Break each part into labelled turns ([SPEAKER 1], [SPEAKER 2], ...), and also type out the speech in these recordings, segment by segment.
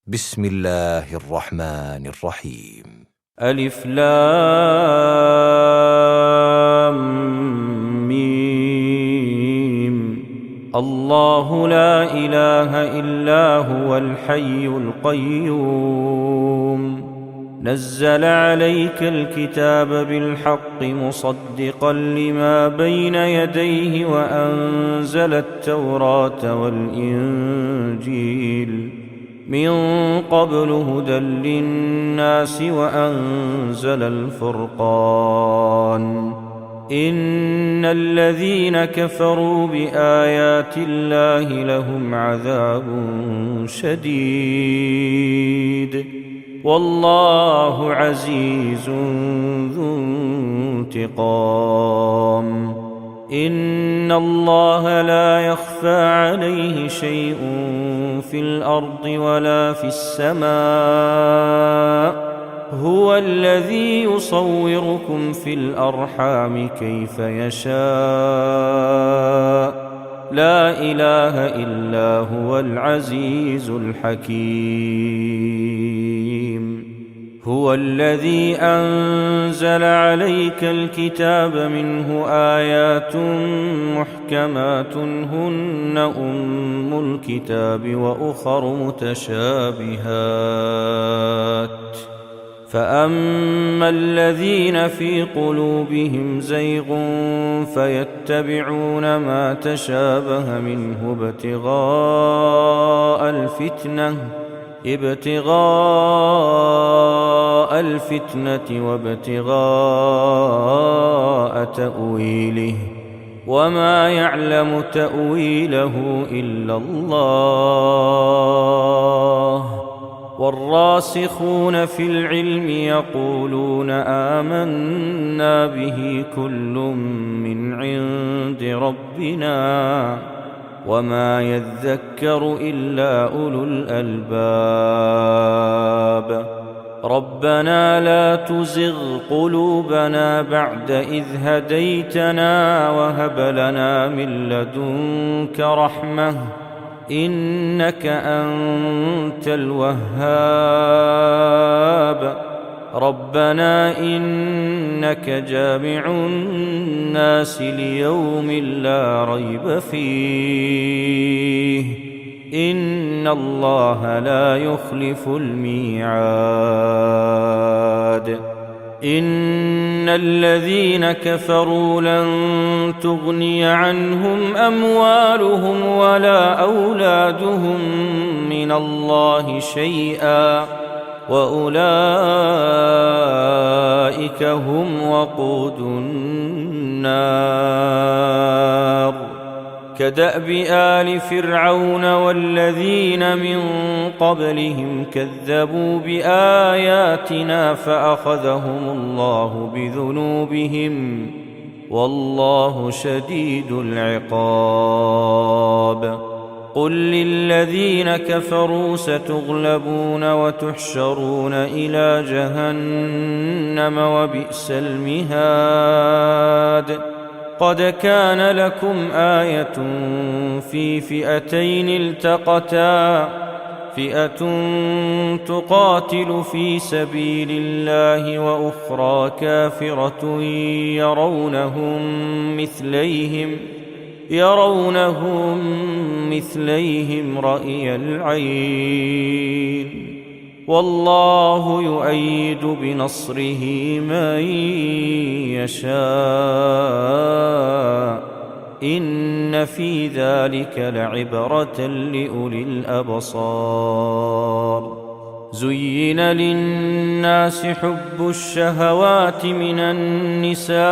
[SPEAKER 1] بسم الله الرحمن الرحيم.
[SPEAKER 2] ألف لام ميم. الله لا إله إلا هو الحي القيوم نزل عليك الكتاب بالحق مصدقا لما بين يديه وأنزل التوراة والإنجيل من قبل هدى للناس وأنزل الفرقان إن الذين كفروا بآيات الله لهم عذاب شديد والله عزيز ذو انتقام إن الله لا يخفى عليه شيء في الأرض ولا في السماء هو الذي يصوركم في الأرحام كيف يشاء لا إله إلا هو العزيز الحكيم هو الذي أنزل عليك الكتاب منه آيات محكمات هن أم الكتاب وأخر متشابهات فأما الذين في قلوبهم زيغ فيتبعون ما تشابه منه ابتغاء الفتنة وابتغاء تأويله وما يعلم تأويله إلا الله والراسخون في العلم يقولون آمنا به كل من عند ربنا وما يذكر إلا أولو الألباب ربنا لا تزغ قلوبنا بعد إذ هديتنا وهب لنا من لدنك رحمة إنك أنت الوهاب ربنا إنك جامع الناس ليوم لا ريب فيه إن الله لا يخلف الميعاد إن الذين كفروا لن تغني عنهم أموالهم ولا أولادهم من الله شيئا وأولئك هم وقود النار كدأب آل فرعون والذين من قبلهم كذبوا بآياتنا فأخذهم الله بذنوبهم والله شديد العقاب قل للذين كفروا ستغلبون وتحشرون إلى جهنم وبئس المهاد قد كان لكم آية في فئتين التقتا فئة تقاتل في سبيل الله وأخرى كافرة يرونهم مثليهم رأي العين والله يؤيد بنصره من يشاء إن في ذلك لعبرة لأولي الأبصار زين للناس حب الشهوات من النساء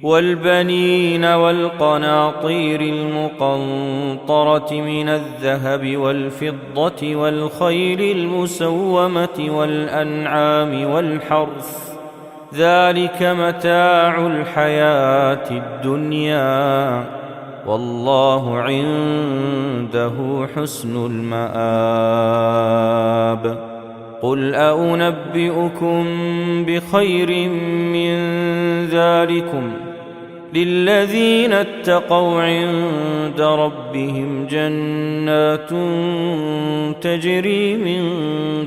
[SPEAKER 2] والبنين والقناطير المقنطرة من الذهب والفضة والخيل المسومة والأنعام والحرث ذلك متاع الحياة الدنيا والله عنده حسن المآب قل أنبئكم بخير من ذلكم للذين اتقوا عند عند ربهم جنات تجري من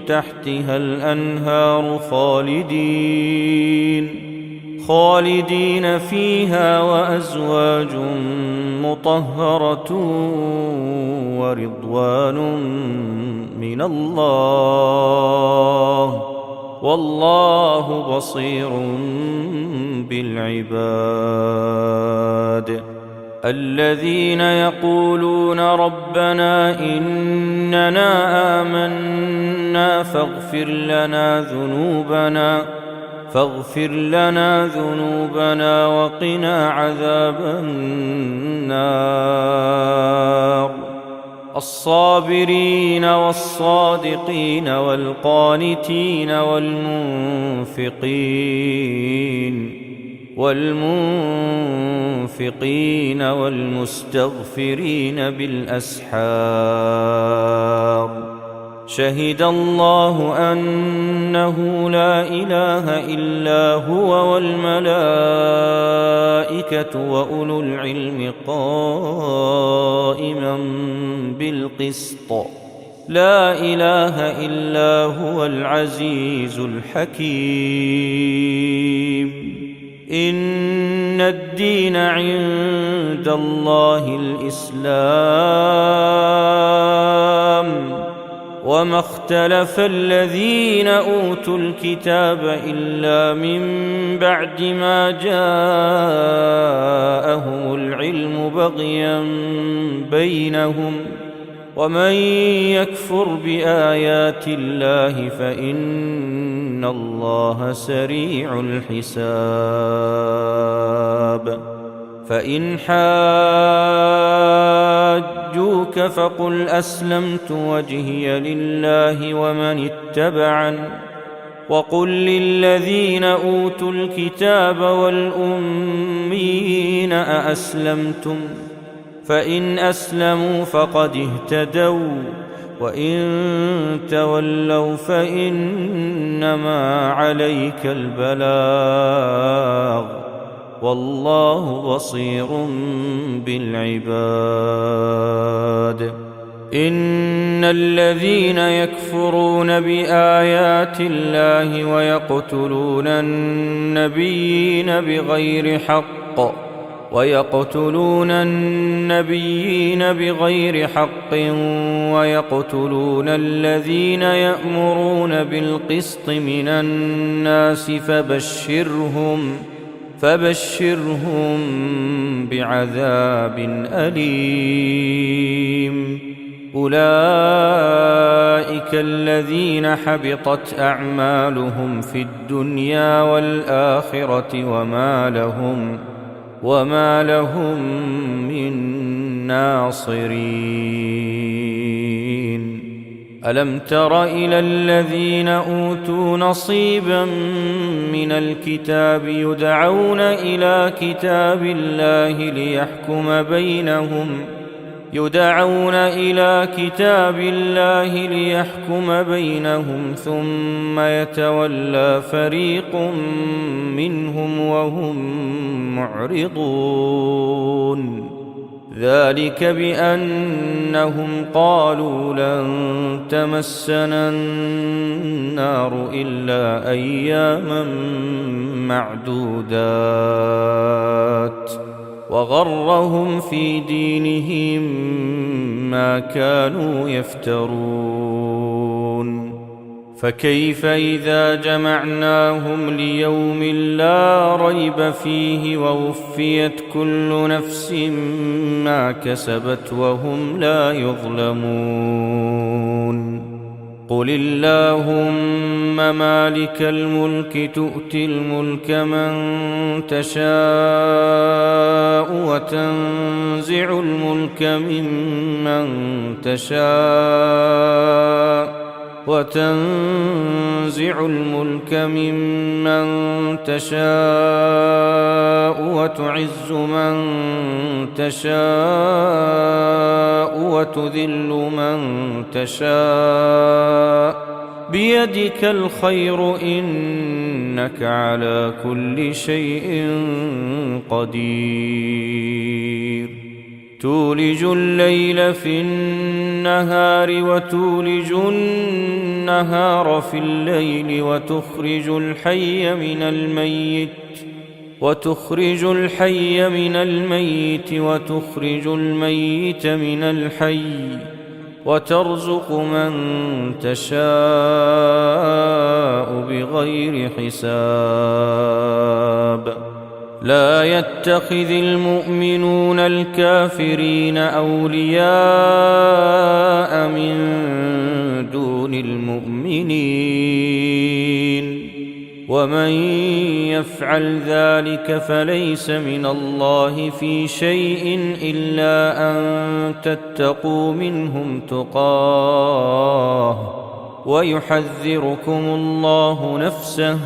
[SPEAKER 2] تحتها الأنهار خالدين فيها، وأزواج مطهرة ورضوان من الله، والله بصير بالعباد. الذين يقولون ربنا إننا آمنا فاغفر لنا ذنوبنا وقنا عذاب النار. الصابرين والصادقين والقانتين والمنفقين والمستغفرين بالأسحار. شهد الله أنه لا إله إلا هو والملائكة وأولو العلم قائما بالقسط، لا إله إلا هو العزيز الحكيم. إن الدين عند الله الإسلام، وما اختلف الذين أوتوا الكتاب إلا من بعد ما جاءهم العلم بغيا بينهم، ومن يكفر بآيات الله فإن الله سريع الحساب. فإن حاجوك فقل أسلمت وجهي لله ومن اتبعني، وقل للذين أوتوا الكتاب والأميين أأسلمتم؟ فإن أسلموا فقد اهتدوا، وإن تولوا فإنما عليك البلاغ، والله بصير بالعباد. إن الذين يكفرون بآيات الله ويقتلون النبيين بغير حق ويقتلون الذين يأمرون بالقسط من الناس فبشرهم بعذاب أليم. أولئك الذين حبطت أعمالهم في الدنيا والآخرة وما لهم من ناصرين. ألم تر إلى الذين أوتوا نصيبا من الكتاب يدعون إلى كتاب الله ليحكم بينهم ثم يتولى فريق منهم وهم معرضون. ذلك بأنهم قالوا لن تمسنا النار إلا أياما معدودات، وغرهم في دينهم ما كانوا يفترون. فكيف إذا جمعناهم ليوم لا ريب فيه ووفيت كل نفس ما كسبت وهم لا يظلمون. قل اللهم مالك الملك تؤتي الملك من تشاء وتنزع الملك ممن تشاء وتعز من تشاء وتذل من تشاء، بيدك الخير إنك على كل شيء قدير. تولج الليل في النهار وتولج النهار في الليل وتخرج الحي من الميت وتخرج الميت من الحي وترزق من تشاء بغير حساب. لا يتخذ المؤمنون الكافرين أولياء من دون المؤمنين، ومن يفعل ذلك فليس من الله في شيء إلا أن تتقوا منهم تقاه ويحذركم الله نفسه،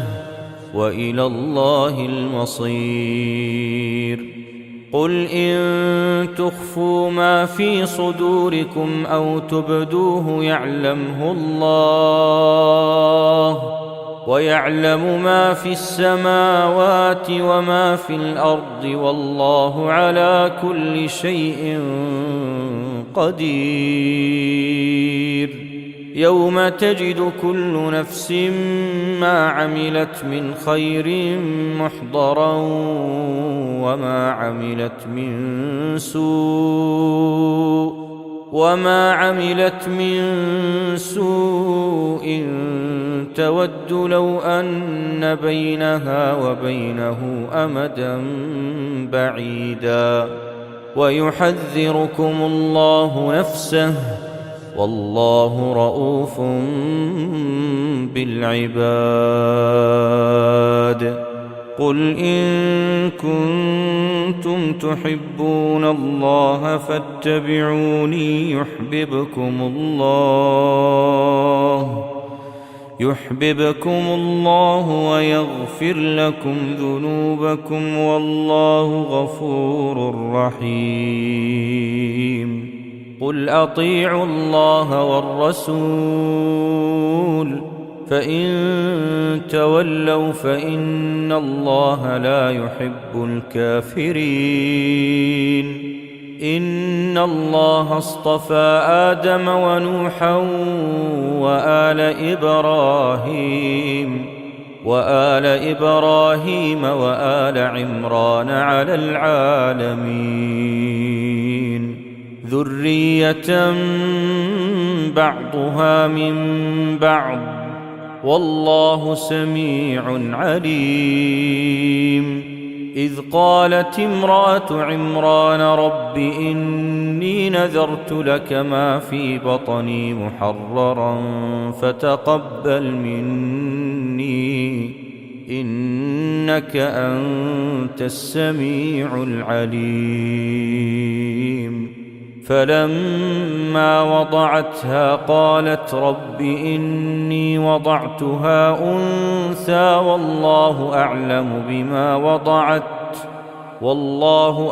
[SPEAKER 2] وإلى الله المصير. قل إن تخفوا ما في صدوركم أو تبدوه يعلمه الله، ويعلم ما في السماوات وما في الأرض، والله على كل شيء قدير. يوم تجد كل نفس ما عملت من خير محضرا وما عملت من سوء تود لو أن بينها وبينه أمدا بعيدا، ويحذركم الله نفسه، والله رؤوف بالعباد. قل إن كنتم تحبون الله فاتبعوني يحببكم الله ويغفر لكم ذنوبكم، والله غفور رحيم. قل أطيعوا الله والرسول، فإن تولوا فإن الله لا يحب الكافرين. إن الله اصطفى آدم ونوحا وآل إبراهيم وآل عمران على العالمين ذرية بعضها من بعض، والله سميع عليم. إذ قالت امرأة عمران رب إني نذرت لك ما في بطني محررا فتقبل مني إنك أنت السميع العليم. فلما وضعتها قالت رب إني وضعتها أنثى والله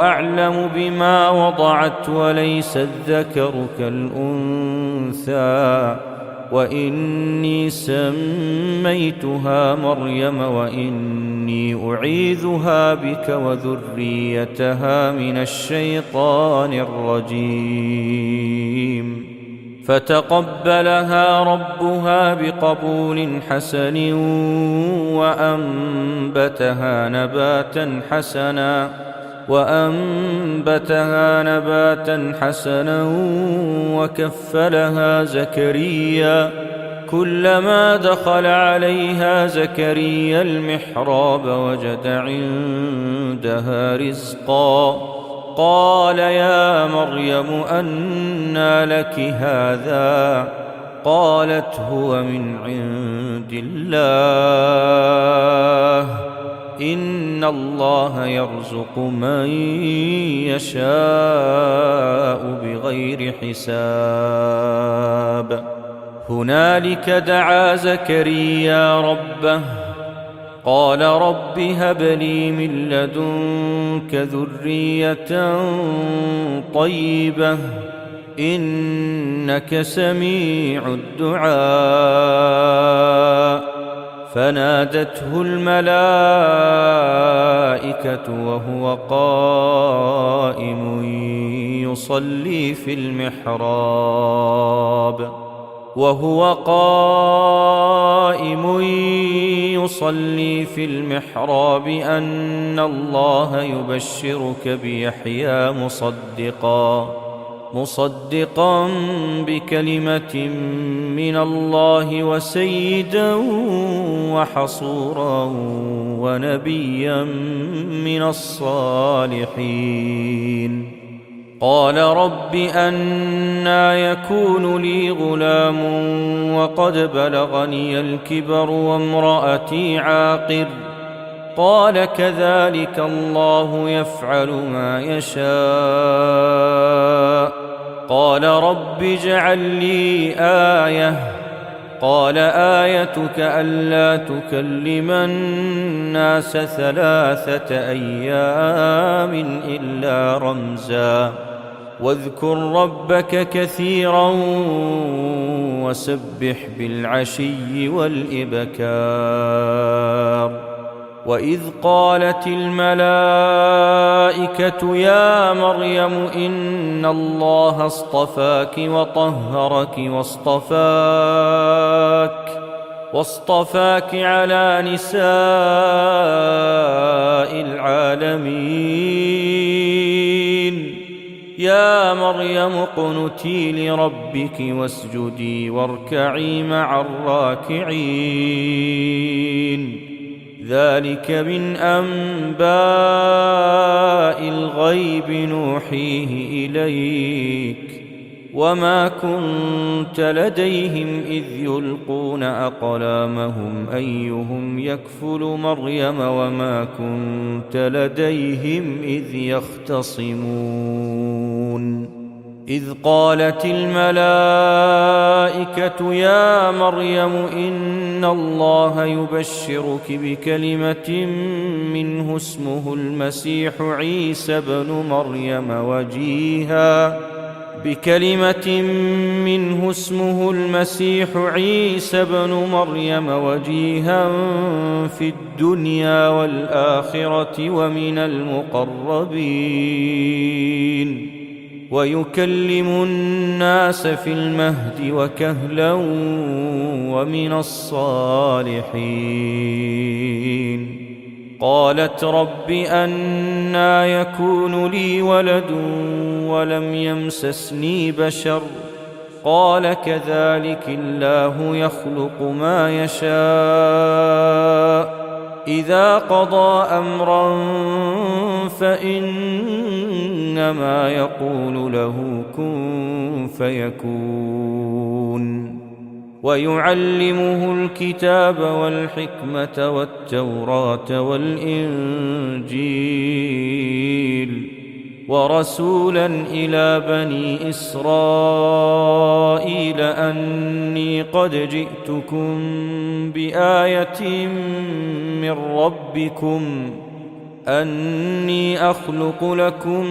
[SPEAKER 2] أعلم بما وضعت وليس الذكر كالأنثى وإني سميتها مريم وإني أعيذها بك وذريتها من الشيطان الرجيم. فتقبلها ربها بقبول حسن وأنبتها نباتا حسنا وكفلها زكريا. كلما دخل عليها زكريا المحراب وجد عندها رزقا قال يا مريم أنى لك هذا؟ قالت هو من عند الله إن الله يرزق من يشاء بغير حساب. هنالك دعا زكريا ربه قال رب هب لي من لدنك ذرية طيبة إنك سميع الدعاء. فنادته الملائكة وهو قائم يصلي في المحراب وهو قائم يصلي في المحراب أن الله يبشرك بيحيى مصدقا بكلمة من الله وسيدا وحصورا ونبيا من الصالحين. قال رب أنى يكون لي غلام وقد بلغني الكبر وامرأتي عاقر قال كذلك الله يفعل ما يشاء. قال رب اجعل لي آية قال آيتك ألا تكلم الناس 3 أيام إلا رمزا واذكر ربك كثيرا وسبح بالعشي والإبكار. وإذ قالت الملائكة يا مريم إن الله اصطفاك وطهرك واصطفاك على نساء العالمين. يا مريم اقنتي لربك واسجدي واركعي مع الراكعين. ذلك من أنباء الغيب نوحيه إليك وما كنت لديهم إذ يلقون أقلامهم أيهم يكفل مريم وما كنت لديهم إذ يختصمون. إذ قالت الملائكة يا مريم إن الله يبشرك بكلمة منه اسمه المسيح عيسى بن مريم وجيها في الدنيا والآخرة ومن المقربين ويكلم الناس في المهد وكهلا ومن الصالحين. قالت رب أنى يكون لي ولد ولم يمسسني بشر قال كذلك الله يخلق ما يشاء إذا قضى أمرا فإنما يقول له كن فيكون. ويعلمه الكتاب والحكمة والتوراة والإنجيل ورسولا إلى بني إسرائيل أني قد جئتكم بآية من ربكم أني أخلق لكم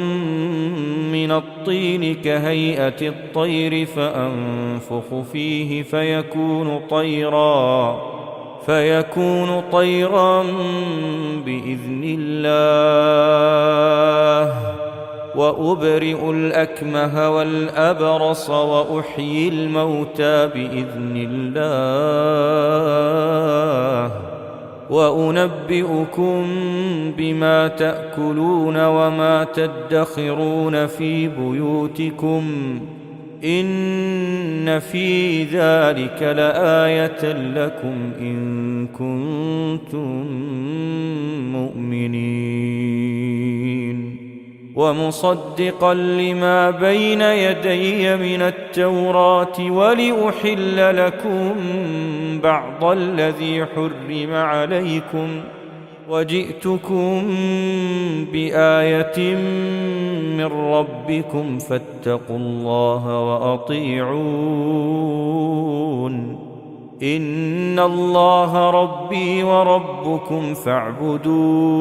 [SPEAKER 2] من الطين كهيئة الطير فأنفخ فيه فيكون طيرا بإذن الله وأبرئ الأكمه والأبرص وأحيي الموتى بإذن الله وأنبئكم بما تأكلون وما تدخرون في بيوتكم إن في ذلك لآية لكم إن كنتم مؤمنين. ومصدقا لما بين يدي من التوراة ولأحل لكم بعض الذي حرم عليكم وجئتكم بآية من ربكم فاتقوا الله وأطيعون إن الله ربي وربكم فاعبدوه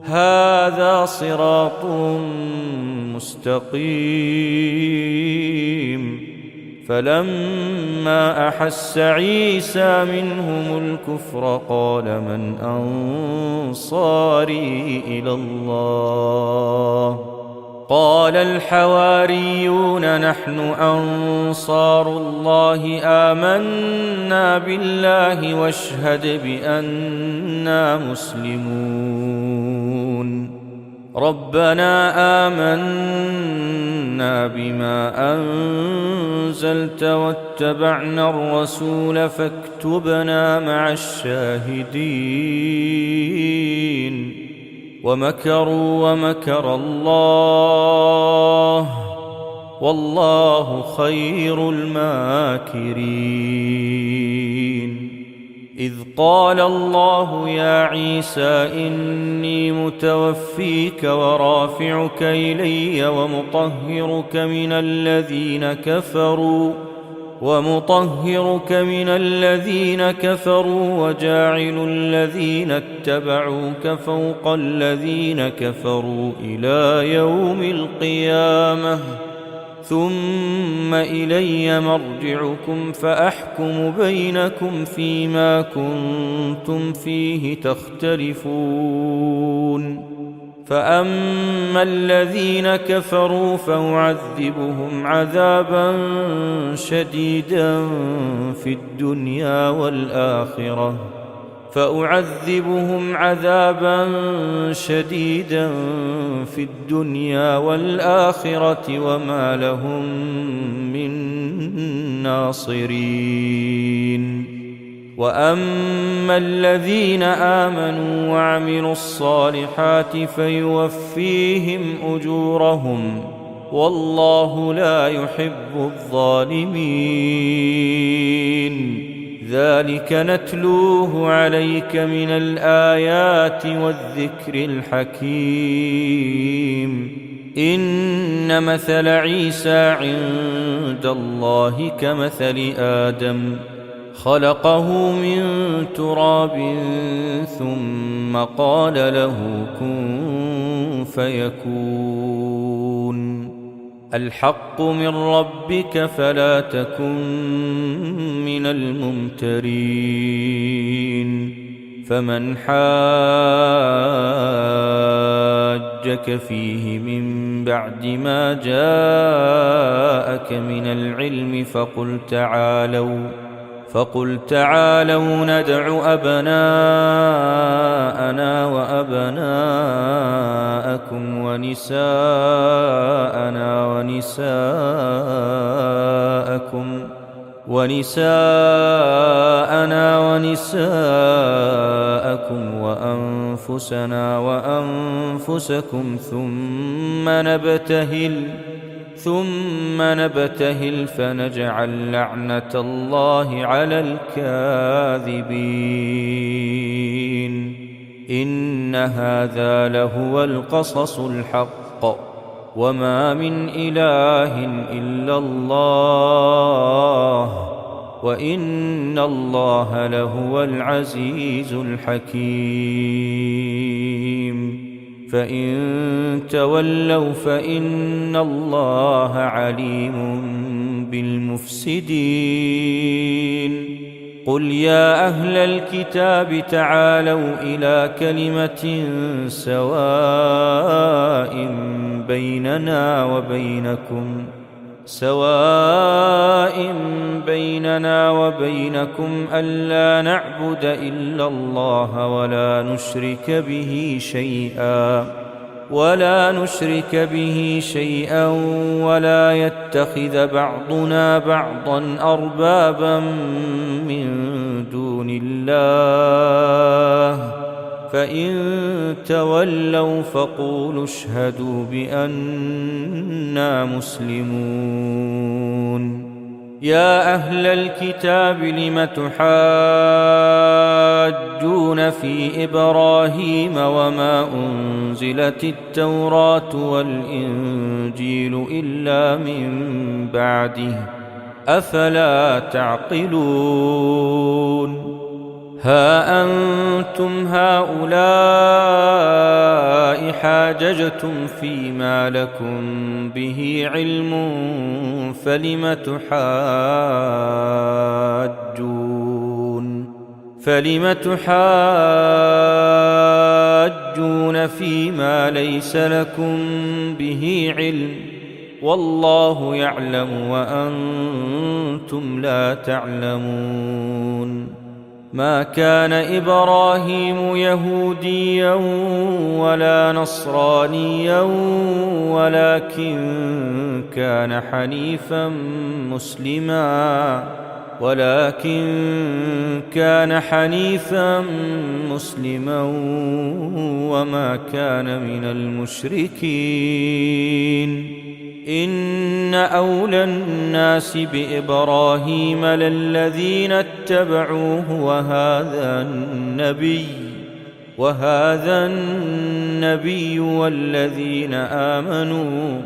[SPEAKER 2] هذا صراط مستقيم. فلما أحس عيسى منهم الكفر قال من أنصاري إلى الله قال الحواريون نحن أنصار الله آمنا بالله واشهد بأننا مسلمون ربنا آمنا بما أنزلت واتبعنا الرسول فاكتبنا مع الشاهدين ومكروا ومكر الله والله خير الماكرين إذ قال الله يا عيسى إني متوفيك ورافعك إلي ومطهرك من الذين كفروا وجاعل الذين اتبعوك فوق الذين كفروا إلى يوم القيامة ثم إلي مرجعكم فأحكم بينكم فيما كنتم فيه تختلفون فأما الذين كفروا فأعذبهم عذابا شديدا في الدنيا والآخرة وما لهم من ناصرين وأما الذين آمنوا وعملوا الصالحات فيوفيهم أجورهم والله لا يحب الظالمين ذلك نتلوه عليك من الآيات والذكر الحكيم إن مثل عيسى عند الله كمثل آدم خلقه من تراب ثم قال له كن فيكون الحق من ربك فلا تكن من الممترين فمن حاجك فيه من بعد ما جاءك من العلم فقل تعالوا ندع أبناءنا وأبناءكم ونساءنا ونساءكم وأنفسنا وأنفسكم ثم نبتهل فنجعل لعنة الله على الكاذبين إن هذا لهو القصص الحق وما من إله إلا الله وإن الله لهو العزيز الحكيم فإن تولوا فإن الله عليم بالمفسدين قل يا أهل الكتاب تعالوا إلى كلمة سواء بيننا وبينكم ألا نعبد إلا الله ولا نشرك به شيئا ولا يتخذ بعضنا بعضا أربابا من دون الله فإن تولوا فقولوا اشهدوا بأننا مسلمون يا أهل الكتاب لم تحاجون في إبراهيم وما أنزلت التوراة والإنجيل إلا من بعده أفلا تعقلون ها أنتم هؤلاء حاججتم فيما لكم به علم فلم تحاجون تحاجون فيما ليس لكم به علم والله يعلم وأنتم لا تعلمون. ما كان إبراهيم يهوديا ولا نصرانيا ولكن كان حنيفا مسلما وما كان من المشركين. إن أولى الناس بإبراهيم للذين اتبعوه وهذا النبي والذين آمنوا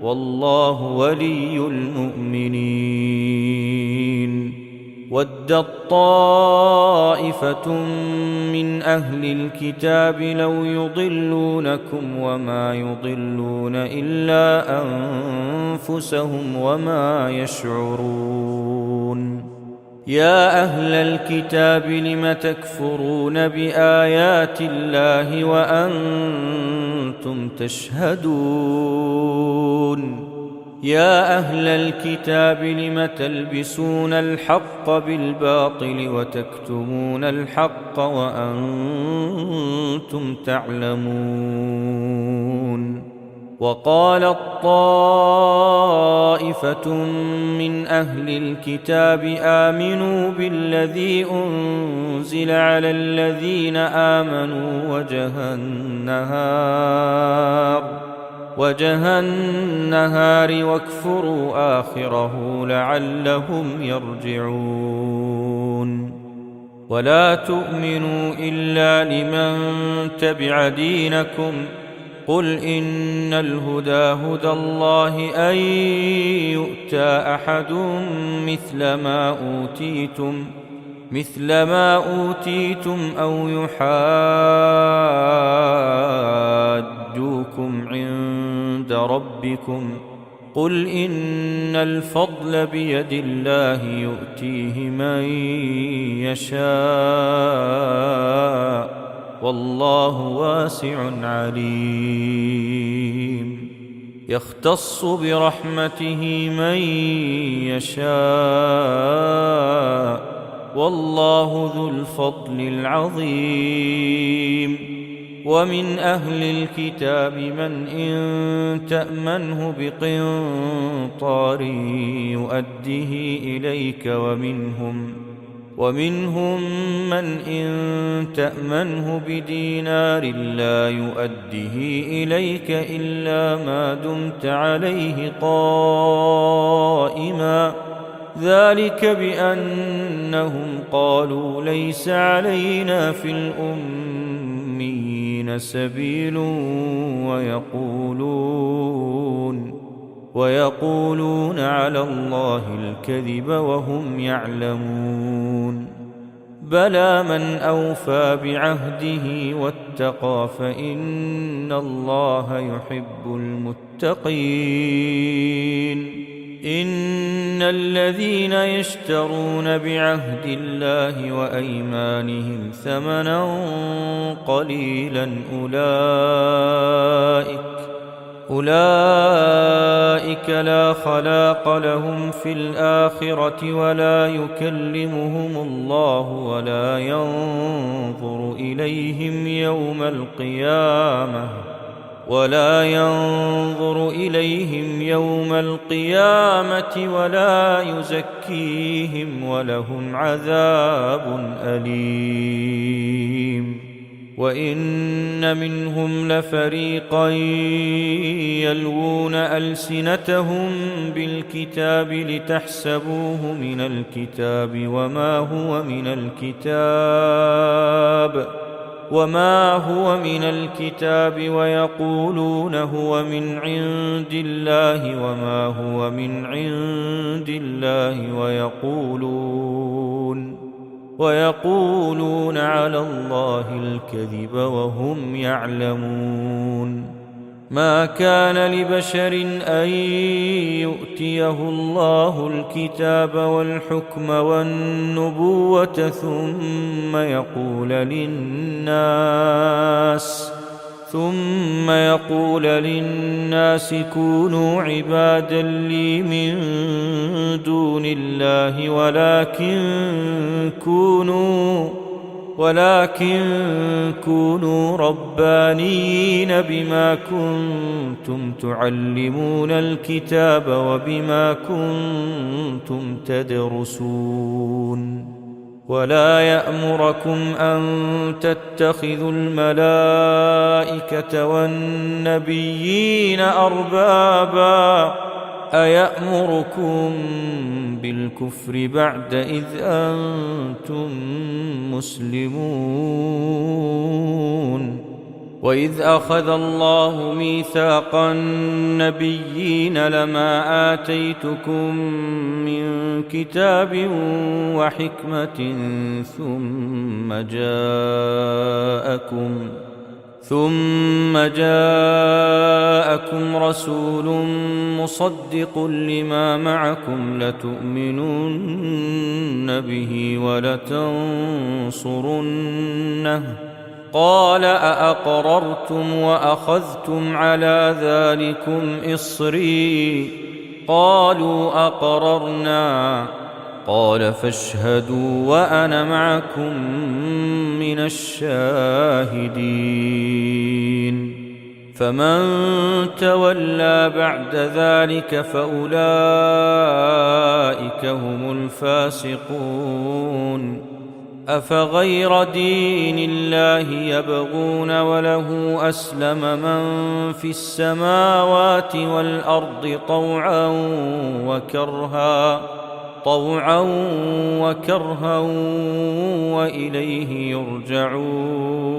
[SPEAKER 2] والله ولي المؤمنين. ودت طائفة من أهل الكتاب لو يضلونكم وما يضلون إلا أنفسهم وما يشعرون. يا أهل الكتاب لم تكفرون بآيات الله وأنتم تشهدون. يا أهل الكتاب لم تلبسون الحق بالباطل وتكتمون الحق وأنتم تعلمون. وقالت طائفة من أهل الكتاب آمنوا بالذي أنزل على الذين آمنوا وجه النهار واكفروا آخره لعلهم يرجعون. ولا تؤمنوا إلا لمن تبع دينكم قل إن الهدى هدى الله أن يؤتى أحد مثل ما أوتيتم أو يحاجوكم عند ربكم قل إن الفضل بيد الله يؤتيه من يشاء والله واسع عليم. يختص برحمته من يشاء والله ذو الفضل العظيم. ومن أهل الكتاب من إن تأمنه بقنطار يؤده إليك ومنهم من إن تأمنه بدينار لا يؤده إليك إلا ما دمت عليه قائما ذلك بأنهم قالوا ليس علينا في الأميين سبيل ويقولون على الله الكذب وهم يعلمون. بلى من أوفى بعهده واتقى فإن الله يحب المتقين. إن الذين يشترون بعهد الله وأيمانهم ثمنا قليلا أولئك لا خلاق لهم في الآخرة ولا يكلمهم الله ولا ينظر إليهم يوم القيامة ولا يزكيهم ولهم عذاب أليم. وإن منهم لفريقا يلوون ألسنتهم بالكتاب لتحسبوه من الكتاب وما هو من الكتاب ويقولون هو من عند الله وما هو من عند الله ويقولون على الله الكذب وهم يعلمون. ما كان لبشر أن يؤتيه الله الكتاب والحكم والنبوة ثم ثم يقول للناس كونوا عبادا لي من دون الله ولكن كونوا ربانيين بما كنتم تعلمون الكتاب وبما كنتم تدرسون ولا يأمركم أن تتخذوا الملائكة والنبيين أربابا أيأمركم بالكفر بعد إذ أنتم مسلمون وإذ أخذ الله ميثاق النبيين لما آتيتكم من كتاب وحكمة ثم جاءكم رسول مصدق لما معكم لتؤمنن به ولتنصرنه قال أأقررتم وأخذتم على ذلكم إصري قالوا أقررنا قال فاشهدوا وأنا معكم من الشاهدين فمن تولى بعد ذلك فأولئك هم الفاسقون أفغير دين الله يبغون وله أسلم من في السماوات والأرض طوعا وكرها وإليه يرجعون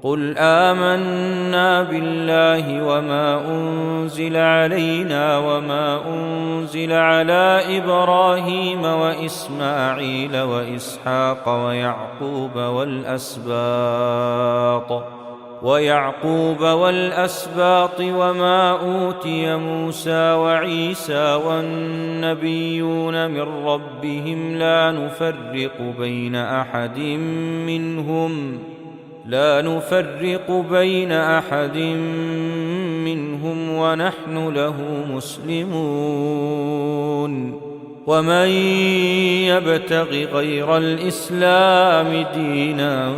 [SPEAKER 2] قل آمنا بالله وما أنزل علينا وما أنزل على إبراهيم وإسماعيل وإسحاق ويعقوب والأسباط وما أوتي موسى وعيسى والنبيون من ربهم لا نفرق بين أحد منهم ونحن له مسلمون ومن يبتغ غير الإسلام دينا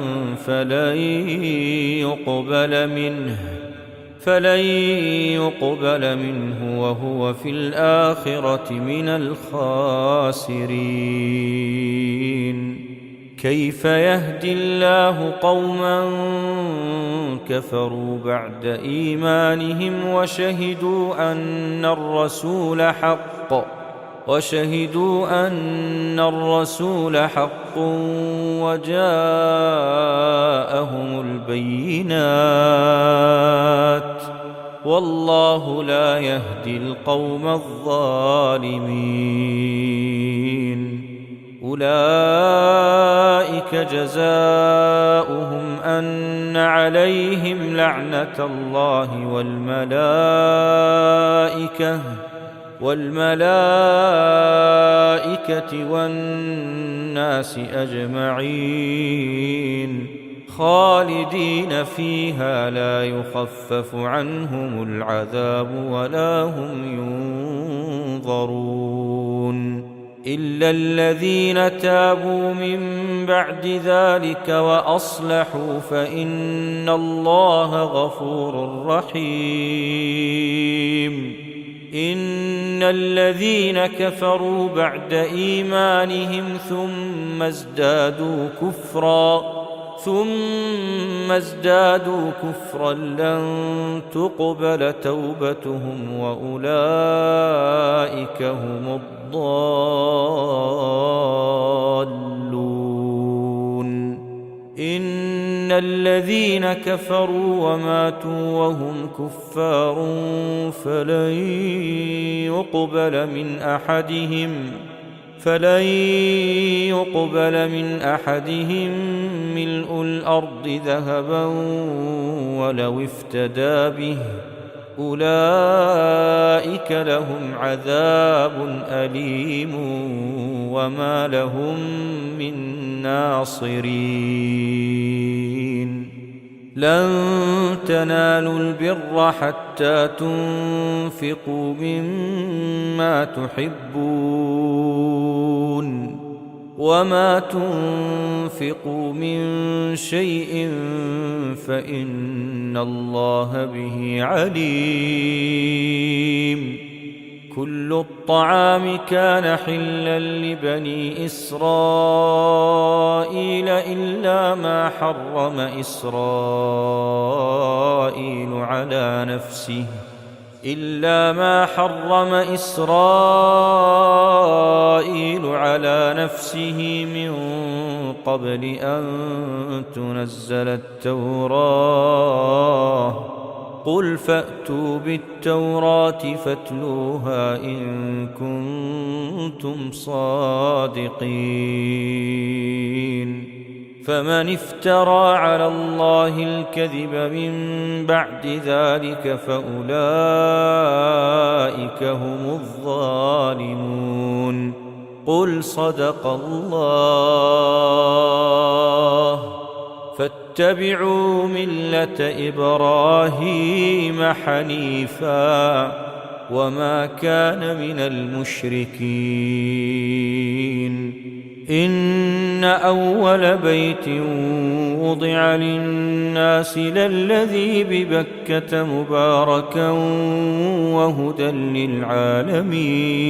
[SPEAKER 2] فلن يقبل منه وهو في الآخرة من الخاسرين كيف يهدي الله قوما كفروا بعد إيمانهم وشهدوا أن الرسول حق وجاءهم البينات والله لا يهدي القوم الظالمين أولئك جزاؤهم أن عليهم لعنة الله والملائكة والناس أجمعين خالدين فيها لا يخفف عنهم العذاب ولا هم ينظرون إلا الذين تابوا من بعد ذلك وأصلحوا فإن الله غفور رحيم إن الذين كفروا بعد إيمانهم ثم ازدادوا كفرا لن تقبل توبتهم وأولئك هم الضالون إن الذين كفروا وماتوا وهم كفار فلن يقبل من أحدهم ملء الأرض ذهبا ولو افتدى به أولئك لهم عذاب أليم وما لهم من ناصرين لن تنالوا البر حتى تنفقوا مما تحبون وما تنفقوا من شيء فإن الله به عليم. كل الطعام كان حلا لبني إسرائيل إلا ما حرم إسرائيل على نفسه من قبل أن تنزل التوراة. قل فأتوا بالتوراة فاتلوها إن كنتم صادقين. فمن افترى على الله الكذب من بعد ذلك فأولئك هم الظالمون. قل صدق الله. فاتبعوا ملة إبراهيم حنيفا وما كان من المشركين. إن أول بيت وضع للناس للذي ببكة مباركا وهدى للعالمين.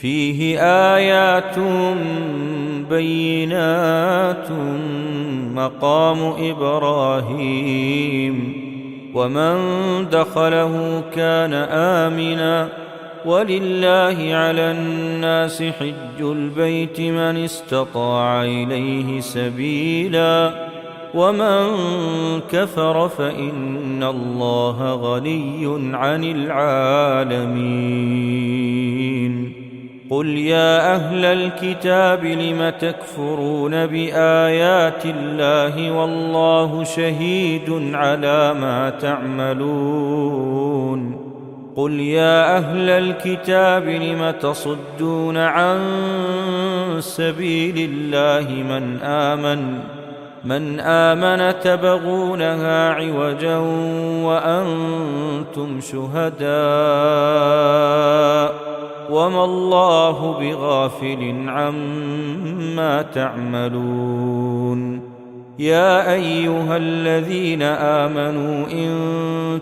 [SPEAKER 2] فيه آيات بينات مقام إبراهيم ومن دخله كان آمنا ولله على الناس حج البيت من استطاع إليه سبيلا ومن كفر فإن الله غني عن العالمين. قل يا أهل الكتاب لم تكفرون بآيات الله والله شهيد على ما تعملون. قل يا أهل الكتاب لم تصدون عن سبيل الله من آمن تبغونها عوجا وأنتم شهداء وما الله بغافل عما تعملون. يا أيها الذين آمنوا إن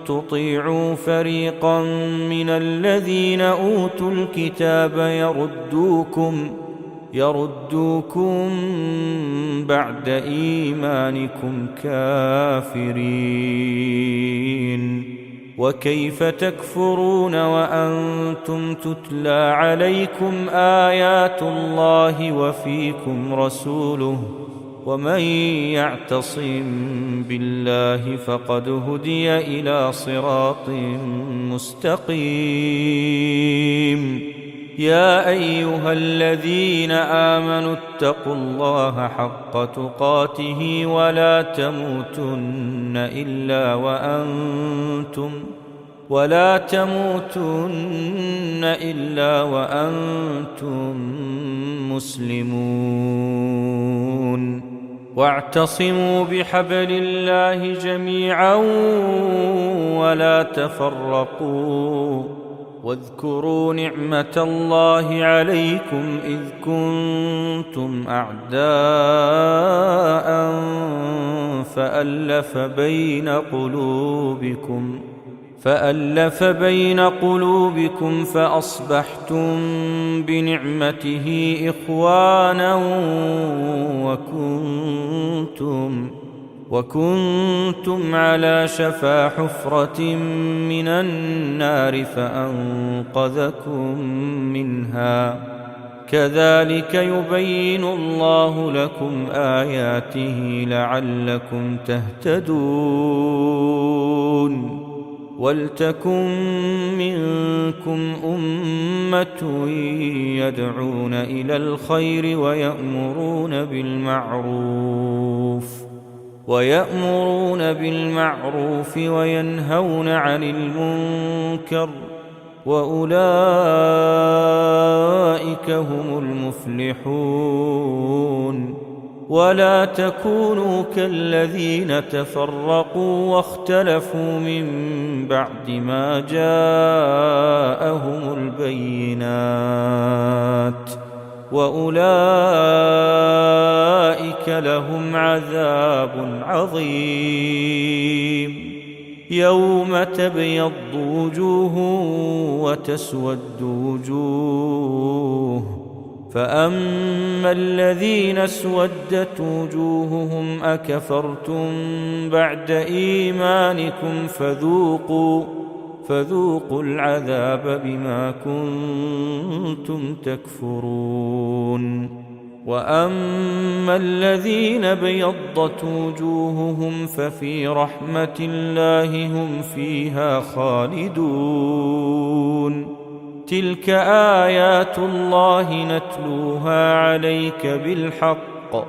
[SPEAKER 2] تطيعوا فريقا من الذين أوتوا الكتاب يردوكم بعد إيمانكم كافرين. وكيف تكفرون وأنتم تتلى عليكم آيات الله وفيكم رسوله ومن يعتصم بالله فقد هدي إلى صراط مستقيم. يا أيها الذين آمنوا اتقوا الله حق تقاته ولا تموتن إلا وأنتم مسلمون. واعتصموا بحبل الله جميعا ولا تفرقوا. واذكروا نعمة الله عليكم إذ كنتم أعداء فألف بين قلوبكم فأصبحتم بنعمته إخوانا وكنتم على شفا حفرة من النار فأنقذكم منها. كذلك يبين الله لكم آياته لعلكم تهتدون. ولتكن منكم أمة يدعون إلى الخير ويأمرون بالمعروف وينهون عن المنكر وأولئك هم المفلحون. ولا تكونوا كالذين تفرقوا واختلفوا من بعد ما جاءهم البينات وأولئك لهم عذاب عظيم. يوم تبيض وجوه وتسود وجوه، فأما الذين اسودت وجوههم أكفرتم بعد إيمانكم فذوقوا العذاب بما كنتم تكفرون. وأما الذين بيضت وجوههم ففي رحمة الله هم فيها خالدون. تلك آيات الله نتلوها عليك بالحق،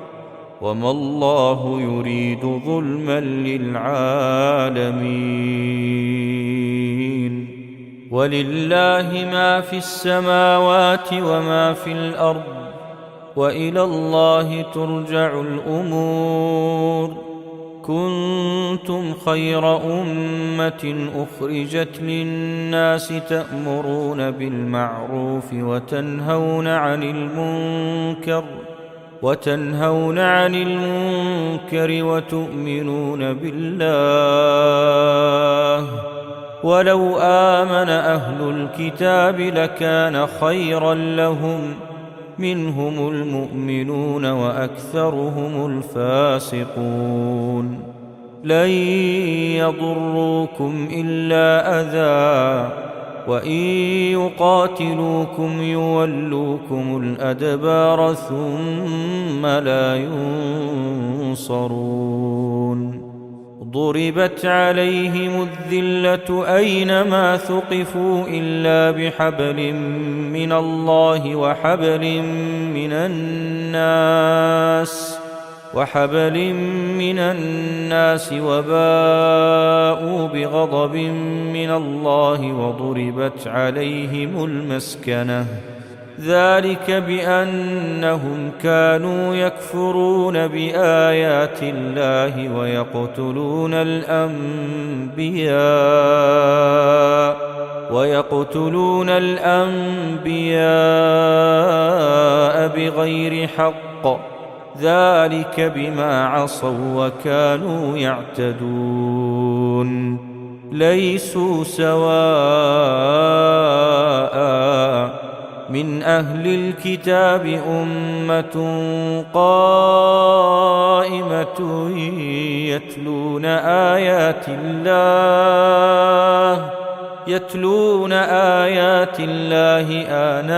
[SPEAKER 2] وما الله يريد ظلما للعالمين. ولله ما في السماوات وما في الأرض، وإلى الله ترجع الأمور. كنتم خير أمة أخرجت للناس تأمرون بالمعروف وتنهون عن المنكر وتؤمنون بالله. ولو آمن أهل الكتاب لكان خيرا لهم، منهم المؤمنون وأكثرهم الفاسقون. لن يضروكم إلا أذى، وإن يقاتلوكم يولوكم الأدبار ثم لا ينصرون. ضربت عليهم الذلة أينما ثقفوا إلا بحبل من الله وحبل من الناس وباءوا بغضب من الله وضربت عليهم المسكنة. ذلك بأنهم كانوا يكفرون بآيات الله ويقتلون الأنبياء بغير حق. ذلك بما عصوا وكانوا يعتدون. ليسوا سواء، من أهل الكتاب أمة قائمة يتلون آيات الله آناء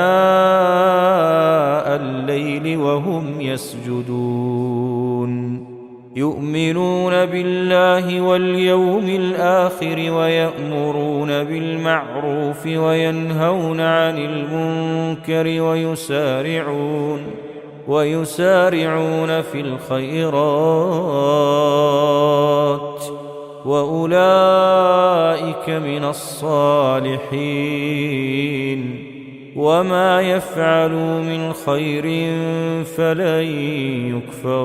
[SPEAKER 2] الليل وهم يسجدون. يؤمنون بالله واليوم الآخر ويأمرون بالمعروف وينهون عن المنكر ويسارعون في الخيرات، وأولئك من الصالحين. وما يفعلوا من خير فلن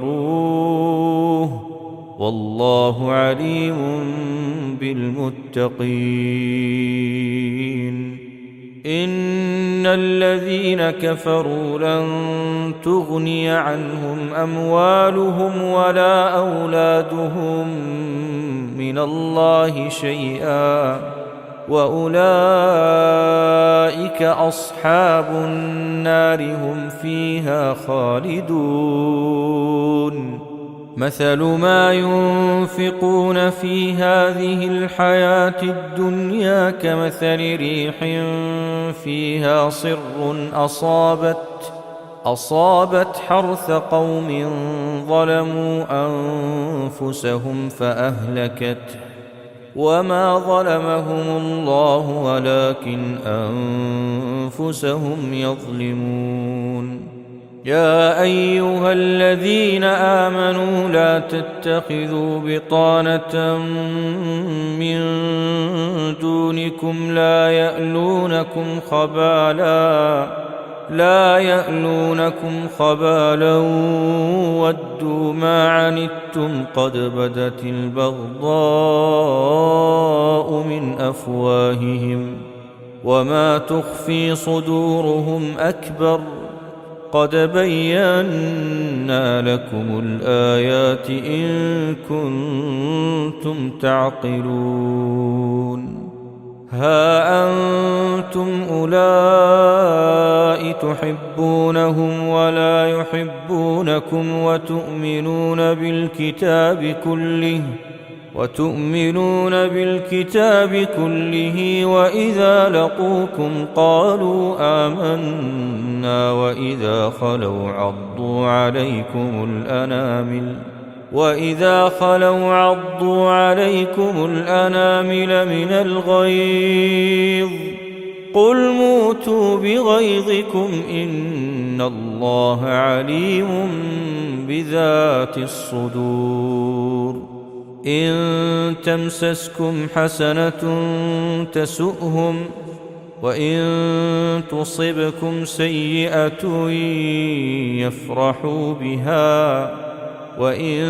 [SPEAKER 2] يكفروه، والله عليم بالمتقين. إن الذين كفروا لن تغني عنهم أموالهم ولا أولادهم من الله شيئا، وأولئك أصحاب النار هم فيها خالدون. مثل ما ينفقون في هذه الحياة الدنيا كمثل ريح فيها صر أصابت حرث قوم ظلموا أنفسهم فأهلكته، وما ظلمهم الله ولكن أنفسهم يظلمون. يا أيها الذين آمنوا لا تتخذوا بطانة من دونكم لا يألونكم خبالا لا يألونكم خبالا ودوا ما عنتم قد بدت البغضاء من أفواههم وما تخفي صدورهم أكبر قد بينا لكم الآيات إن كنتم تعقلون ها أنتم أولئك تحبونهم ولا يحبونكم وتؤمنون بالكتاب كله وإذا لقوكم قالوا آمنا وإذا خلوا عضوا عليكم الأنامل من الغيظ قل موتوا بغيظكم إن الله عليم بذات الصدور إن تمسسكم حسنة تسؤهم وإن تصبكم سيئة يفرحوا بها وإن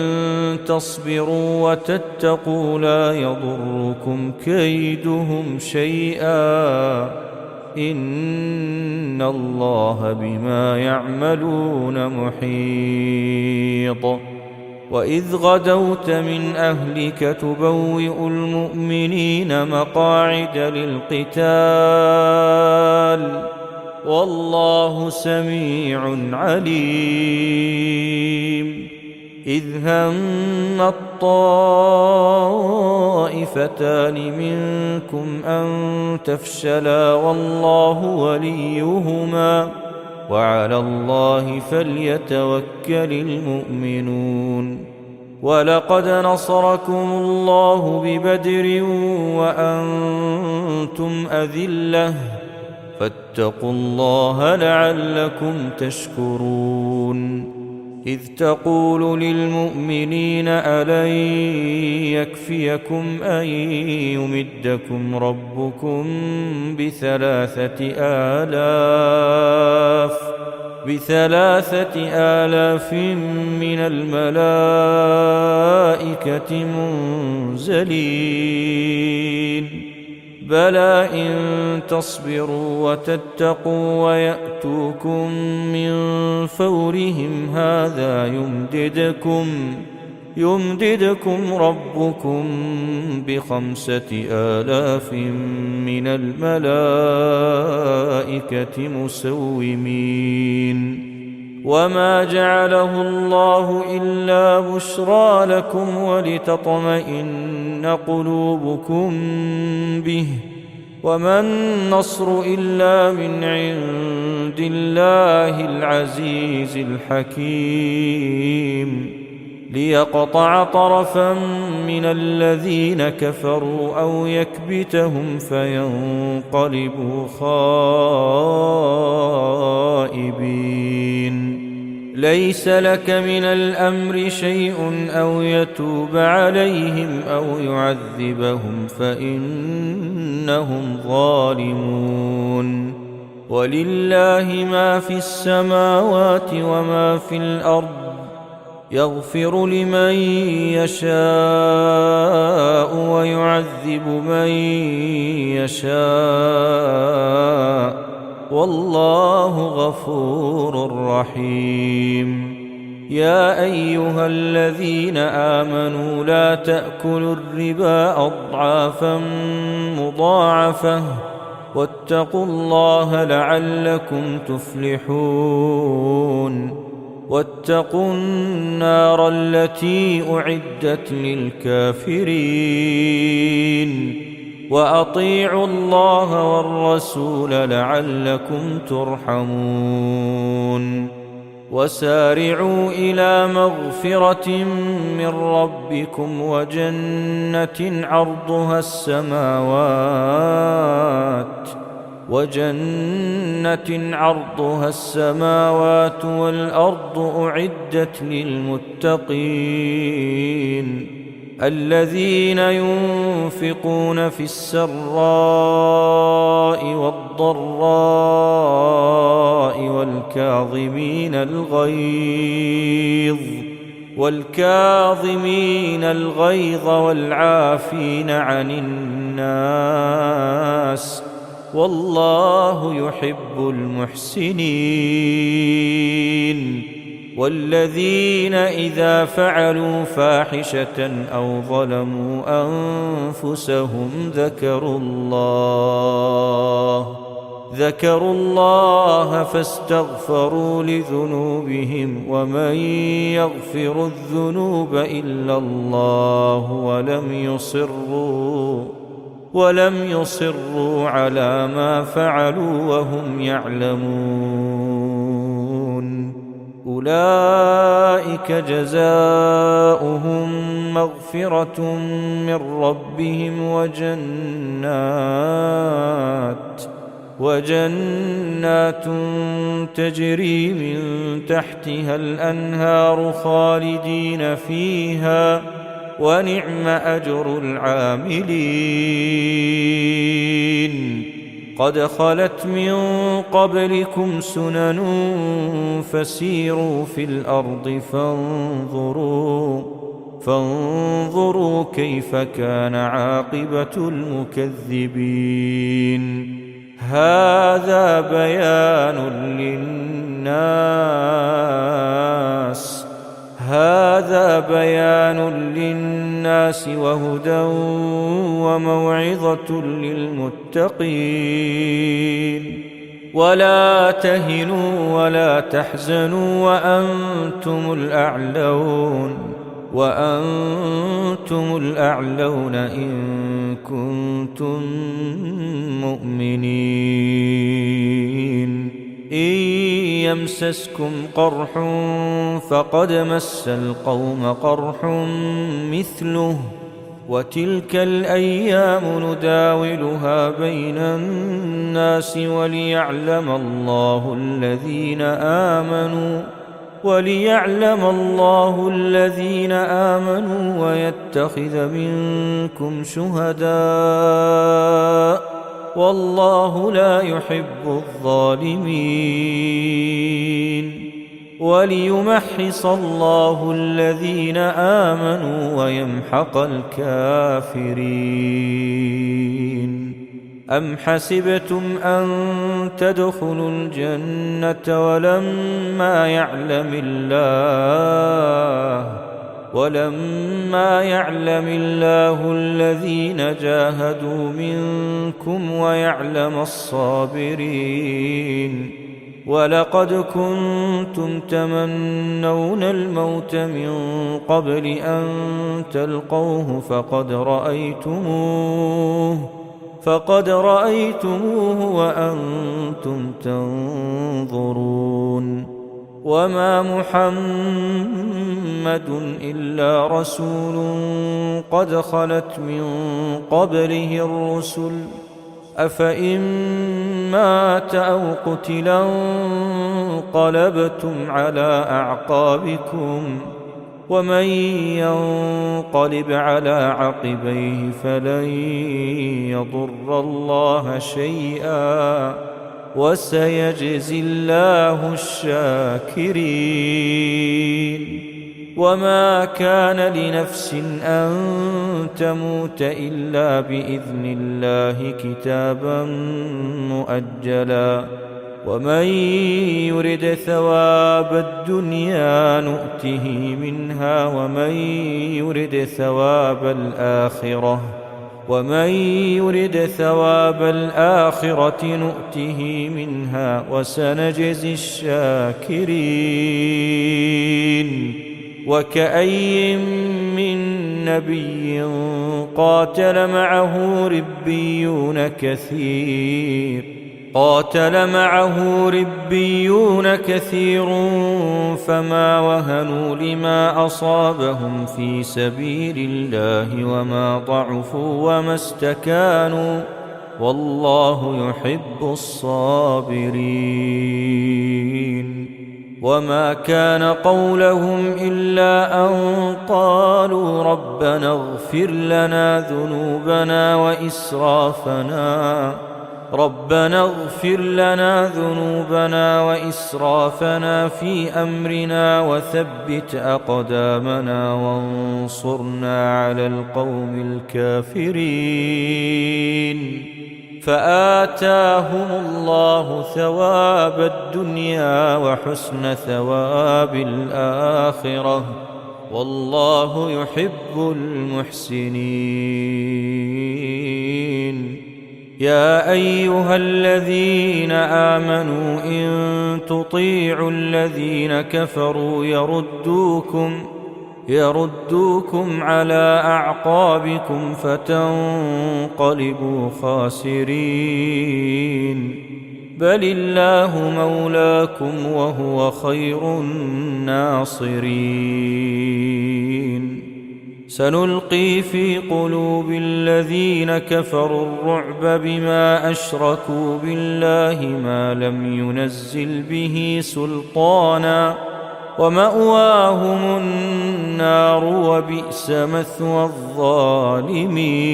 [SPEAKER 2] تصبروا وتتقوا لا يضركم كيدهم شيئا إن الله بما يعملون محيط وإذ غدوت من أهلك تبوئ المؤمنين مقاعد للقتال والله سميع عليم إذ هم الطائفتان منكم أن تفشلا والله وليهما وعلى الله فليتوكل المؤمنون ولقد نصركم الله ببدر وأنتم أذلة فاتقوا الله لعلكم تشكرون إذ تقول للمؤمنين ألن يكفيكم أن يمدكم ربكم ب3,000 من الملائكة منزلين بلى إن تصبروا وتتقوا ويأتوكم من فورهم هذا يمددكم ربكم ب5,000 من الملائكة مسومين وما جعله الله إلا بشرى لكم ولتطمئن قلوبكم به وما النصر إلا من عند الله العزيز الحكيم ليقطع طرفا من الذين كفروا أو يكبتهم فينقلبوا خائبين ليس لك من الأمر شيء أو يتوب عليهم أو يعذبهم فإنهم ظالمون ولله ما في السماوات وما في الأرض يغفر لمن يشاء ويعذب من يشاء والله غفور رحيم يا أيها الذين آمنوا لا تأكلوا الربا أضعافا مضاعفة واتقوا الله لعلكم تفلحون واتقوا النار التي أعدت للكافرين وأطيعوا الله والرسول لعلكم ترحمون وسارعوا إلى مغفرة من ربكم وجنة عرضها السماوات والأرض أعدت للمتقين الذين ينفقون في السراء والضراء والكاظمين الغيظ والعافين عن الناس، والله يحب المحسنين. والذين إذا فعلوا فاحشة أو ظلموا أنفسهم ذكروا الله فاستغفروا لذنوبهم، ومن يغفر الذنوب إلا الله، ولم يصروا على ما فعلوا وهم يعلمون. أولئك جزاؤهم مغفرة من ربهم وجنات تجري من تحتها الأنهار خالدين فيها، ونعم أجر العاملين. قد خلت من قبلكم سنن فسيروا في الأرض فانظروا كيف كان عاقبة المكذبين. هذا بيان للناس وهدى وموعظة للمتقين. ولا تهنوا ولا تحزنوا وأنتم الأعلون إن كنتم مؤمنين. إن يمسسكم قرح فقد مس القوم قرح مثله، وتلك الأيام نداولها بين الناس وليعلم الله الذين آمنوا ويتخذ منكم شهداء، والله لا يحب الظالمين. وليمحص الله الذين آمنوا ويمحق الكافرين. أم حسبتم أن تدخلوا الجنة ولما يعلم الله الذين جاهدوا منكم ويعلم الصابرين. ولقد كنتم تمنون الموت من قبل أن تلقوه فقد رأيتموه وأنتم تنظرون. وما محمد إلا رسول قد خلت من قبله الرسل، أفإن مات أو قتلا انقلبتم على أعقابكم، ومن ينقلب على عقبيه فلن يضر الله شيئا، وسيجزي الله الشاكرين. وما كان لنفس أن تموت إلا بإذن الله كتابا مؤجلا، ومن يرد ثواب الدنيا نؤته منها، ومن يرد ثواب الآخرة نؤته منها، وسنجزي الشاكرين. وكأي من نبي قاتل معه ربيون كثير فما وهنوا لما أصابهم في سبيل الله وما ضعفوا وما استكانوا، والله يحب الصابرين. وما كان قولهم إلا أن قالوا ربنا اغفر لنا ذنوبنا ربنا اغفر لنا ذنوبنا وإسرافنا في أمرنا وثبت أقدامنا وانصرنا على القوم الكافرين. فآتاهم الله ثواب الدنيا وحسن ثواب الآخرة، والله يحب المحسنين. يا أيها الذين آمنوا إن تطيعوا الذين كفروا يردوكم على أعقابكم فتنقلبوا خاسرين. بل الله مولاكم وهو خير الناصرين. سنلقي في قلوب الذين كفروا الرعب بما أشركوا بالله ما لم ينزل به سلطانا، ومأواهم النار وبئس مثوى الظالمين.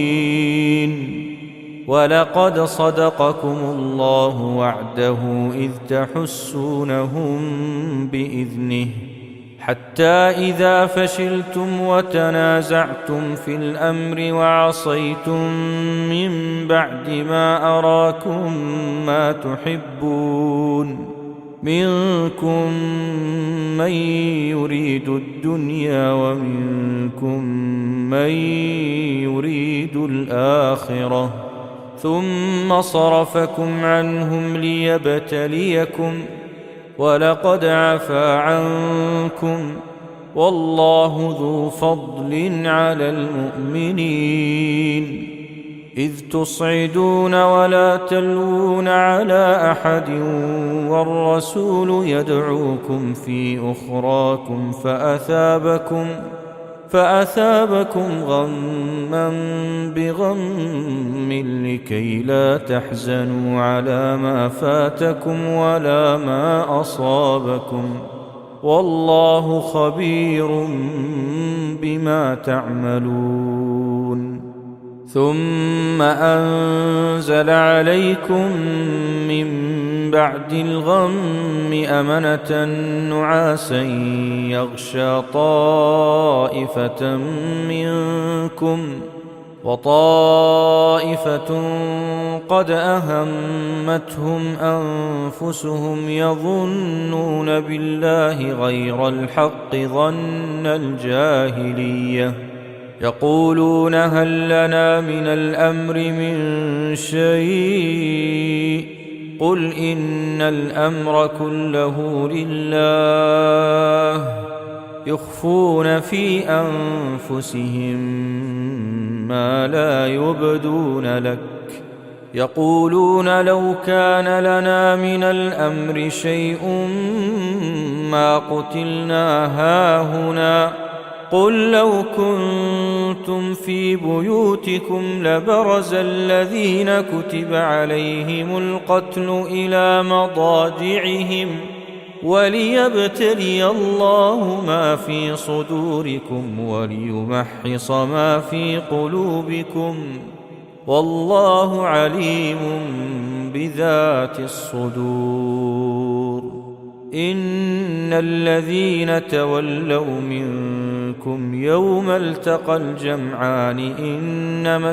[SPEAKER 2] ولقد صدقكم الله وعده إذ تحسونهم بإذنه، حتى إذا فشلتم وتنازعتم في الأمر وعصيتم من بعد ما أراكم ما تحبون، منكم من يريد الدنيا ومنكم من يريد الآخرة، ثم صرفكم عنهم ليبتليكم، ولقد عفا عنكم، والله ذو فضل على المؤمنين. إذ تصعدون ولا تلوون على أحد والرسول يدعوكم في أخراكم فأثابكم غما بغم لكي لا تحزنوا على ما فاتكم ولا ما أصابكم، والله خبير بما تعملون. ثم أنزل عليكم من بعد الغم أمنة نعاسا يغشى طائفة منكم، وطائفة قد أهمتهم أنفسهم يظنون بالله غير الحق ظن الجاهلية، يقولون هل لنا من الأمر من شيء، قل إن الأمر كله لله، يخفون في أنفسهم ما لا يبدون لك، يقولون لو كان لنا من الأمر شيء ما قتلنا هاهنا، قل لو كنتم في بيوتكم لبرز الذين كتب عليهم القتل إلى مضاجعهم وليبتلي الله ما في صدوركم وليمحص ما في قلوبكم، والله عليم بذات الصدور. إن الذين تولوا منكم يوم التقى الجمعان إنما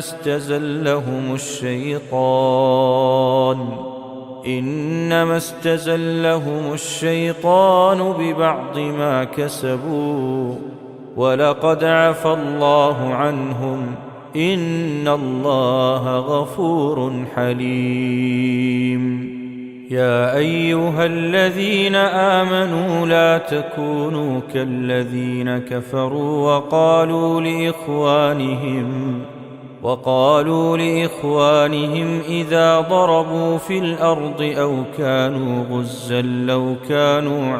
[SPEAKER 2] استزلهم الشيطان ببعض ما كسبوا، ولقد عفى الله عنهم، إن الله غفور حليم. يا أيها الذين آمنوا لا تكونوا كالذين كفروا وقالوا لإخوانهم إذا ضربوا في الأرض أو كانوا غزا لو كانوا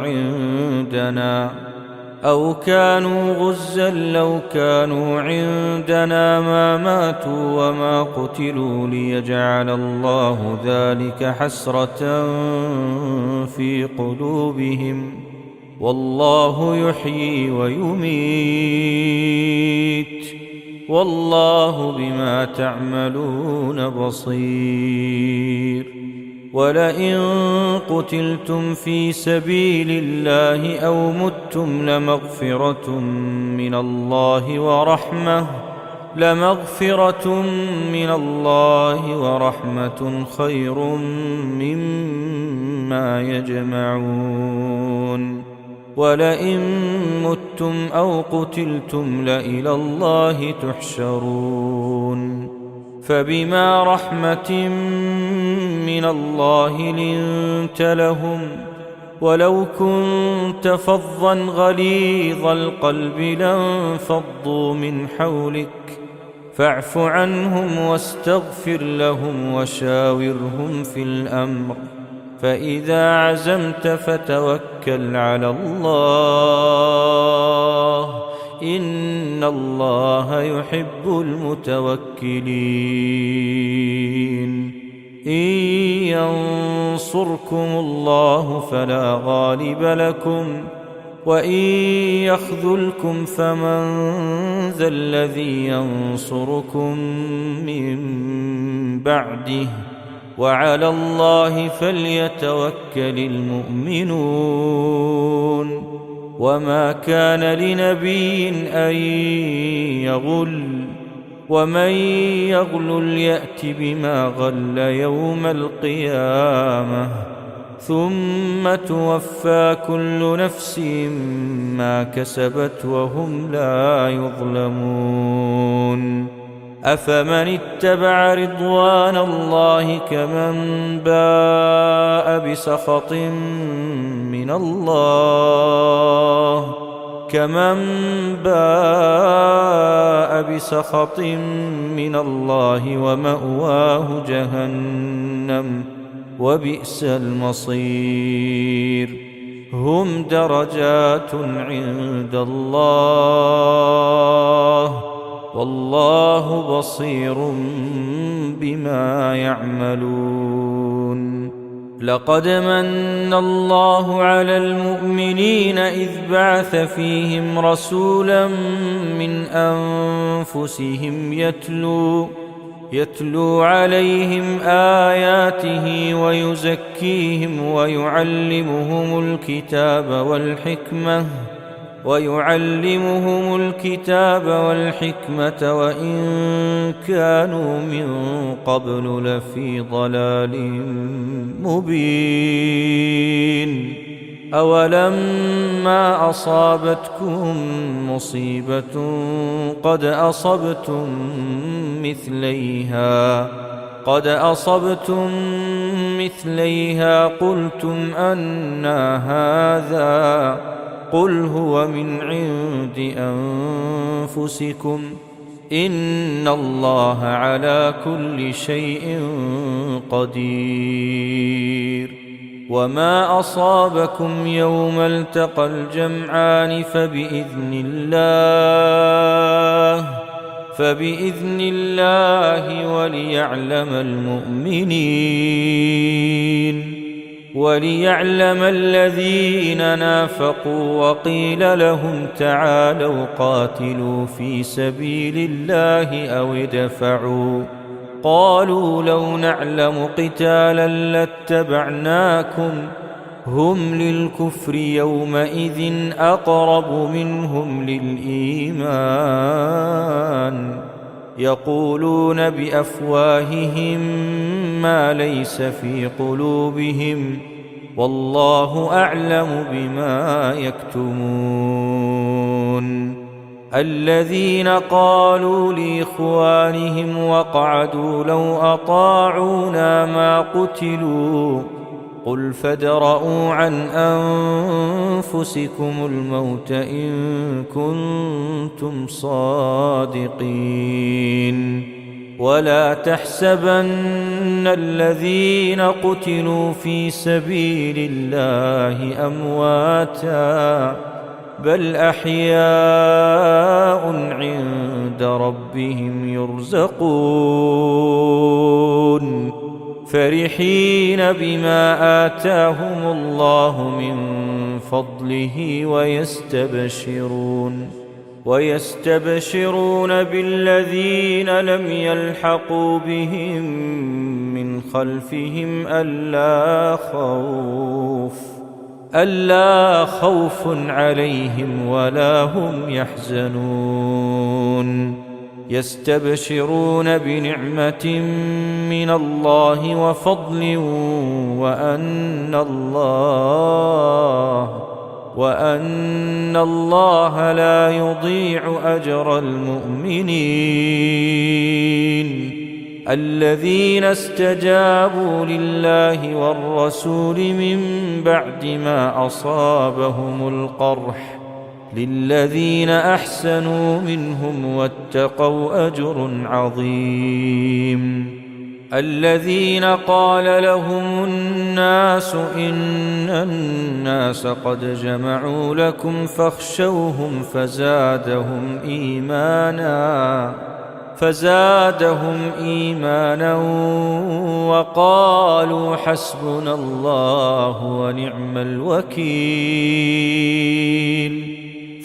[SPEAKER 2] عندنا ما ماتوا وما قتلوا ليجعل الله ذلك حسرة في قلوبهم، والله يحيي ويميت، والله بما تعملون بصير. ولئن قتلتم في سبيل الله أو متم لمغفرة من الله ورحمة خير مما يجمعون. ولئن متم أو قتلتم لإلى الله تحشرون. فبما رحمة من الله لنت لهم، ولو كنت فظا غليظ القلب لانفضوا من حولك، فاعف عنهم واستغفر لهم وشاورهم في الأمر، فإذا عزمت فتوكل على الله، إن الله يحب المتوكلين. إن ينصركم الله فلا غالب لكم، وإن يخذلكم فمن ذا الذي ينصركم من بعده، وعلى الله فليتوكل المؤمنون. وما كان لنبي أن يغل، ومن يغلل يأت بما غل يوم القيامة، ثم توفى كل نفس ما كسبت وهم لا يظلمون. أفمن اتبع رضوان الله كمن باء بسخط من الله ومأواه جهنم وبئس المصير. هم درجات عند الله، والله بصير بما يعملون. لقد من الله على المؤمنين إذ بعث فيهم رسولا من أنفسهم يتلو عليهم آياته ويزكيهم ويعلمهم الكتاب والحكمة وإن كانوا من قبل لفي ضلال مبين. أولما أصابتكم مصيبة قد أصبتم مثليها قلتم أنى هذا، قل هو من عند أنفسكم إن الله على كل شيء قدير. وما أصابكم يوم التقى الجمعان فبإذن الله وليعلم الذين نافقوا. وقيل لهم تعالوا قاتلوا في سبيل الله أو ادفعوا، قالوا لو نعلم قتالا لاتبعناكم، هم للكفر يومئذ أقرب منهم للإيمان، يقولون بأفواههم ما ليس في قلوبهم، والله أعلم بما يكتمون. الذين قالوا لإخوانهم وقعدوا لو أطاعونا ما قتلوا، قل فادرءوا عن أنفسكم الموت إن كنتم صادقين. ولا تحسبن الذين قتلوا في سبيل الله أمواتا، بل أحياء عند ربهم يرزقون، فرحين بما آتاهم الله من فضله ويستبشرون. ويستبشرون بالذين لم يلحقوا بهم من خلفهم ألا خوف عليهم ولا هم يحزنون يستبشرون بنعمة من الله وفضل وأن الله لا يضيع أجر المؤمنين الذين استجابوا لله والرسول من بعد ما أصابهم القرح للذين أحسنوا منهم واتقوا أجر عظيم الذين قال لهم الناس إن الناس قد جمعوا لكم فاخشوهم فزادهم إيمانا وقالوا حسبنا الله ونعم الوكيل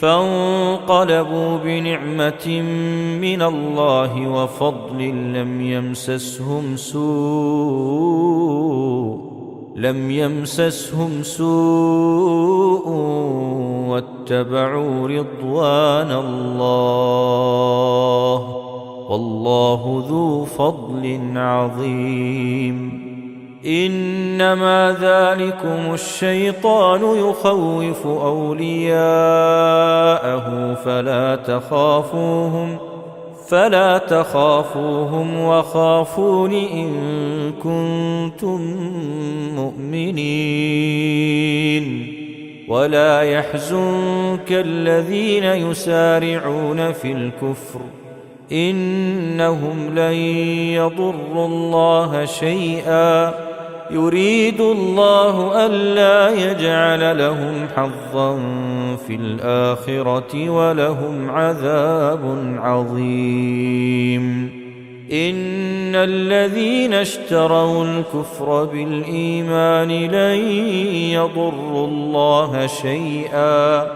[SPEAKER 2] فانقلبوا بنعمة من الله وفضل لم يمسسهم سوء واتبعوا رضوان الله والله ذو فضل عظيم إنما ذلكم الشيطان يخوف أولياءه فلا تخافوهم وخافون إن كنتم مؤمنين ولا يحزنك الذين يسارعون في الكفر إنهم لن يضروا الله شيئا يريد الله ألا يجعل لهم حظا في الآخرة ولهم عذاب عظيم إن الذين اشتروا الكفر بالإيمان لن يضروا الله شيئا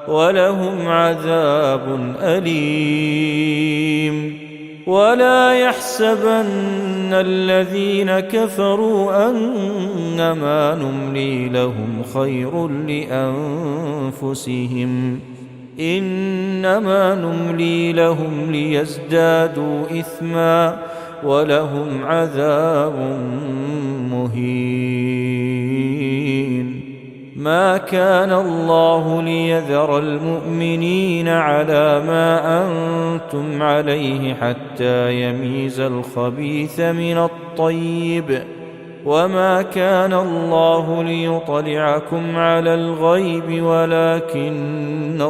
[SPEAKER 2] ولهم عذاب أليم ولا يحسبن الذين كفروا أنما نملي لهم خير لأنفسهم إنما نملي لهم ليزدادوا إثما ولهم عذاب مهين ما كان الله ليذر المؤمنين على ما أنتم عليه حتى يميز الخبيث من الطيب وما كان الله ليطلعكم على الغيب ولكن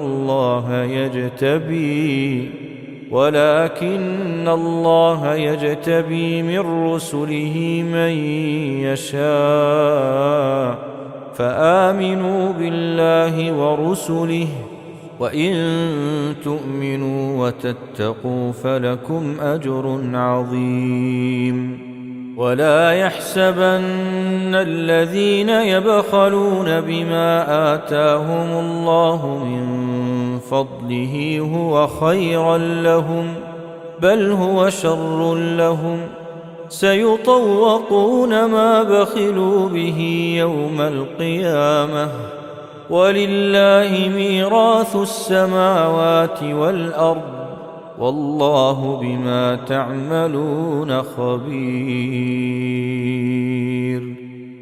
[SPEAKER 2] الله يجتبي من رسله من يشاء فآمنوا بالله ورسله وإن تؤمنوا وتتقوا فلكم أجر عظيم ولا يحسبن الذين يبخلون بما آتاهم الله من فضله هو خيرا لهم بل هو شر لهم سيطوقون ما بخلوا به يوم القيامة ولله ميراث السماوات والأرض والله بما تعملون خبير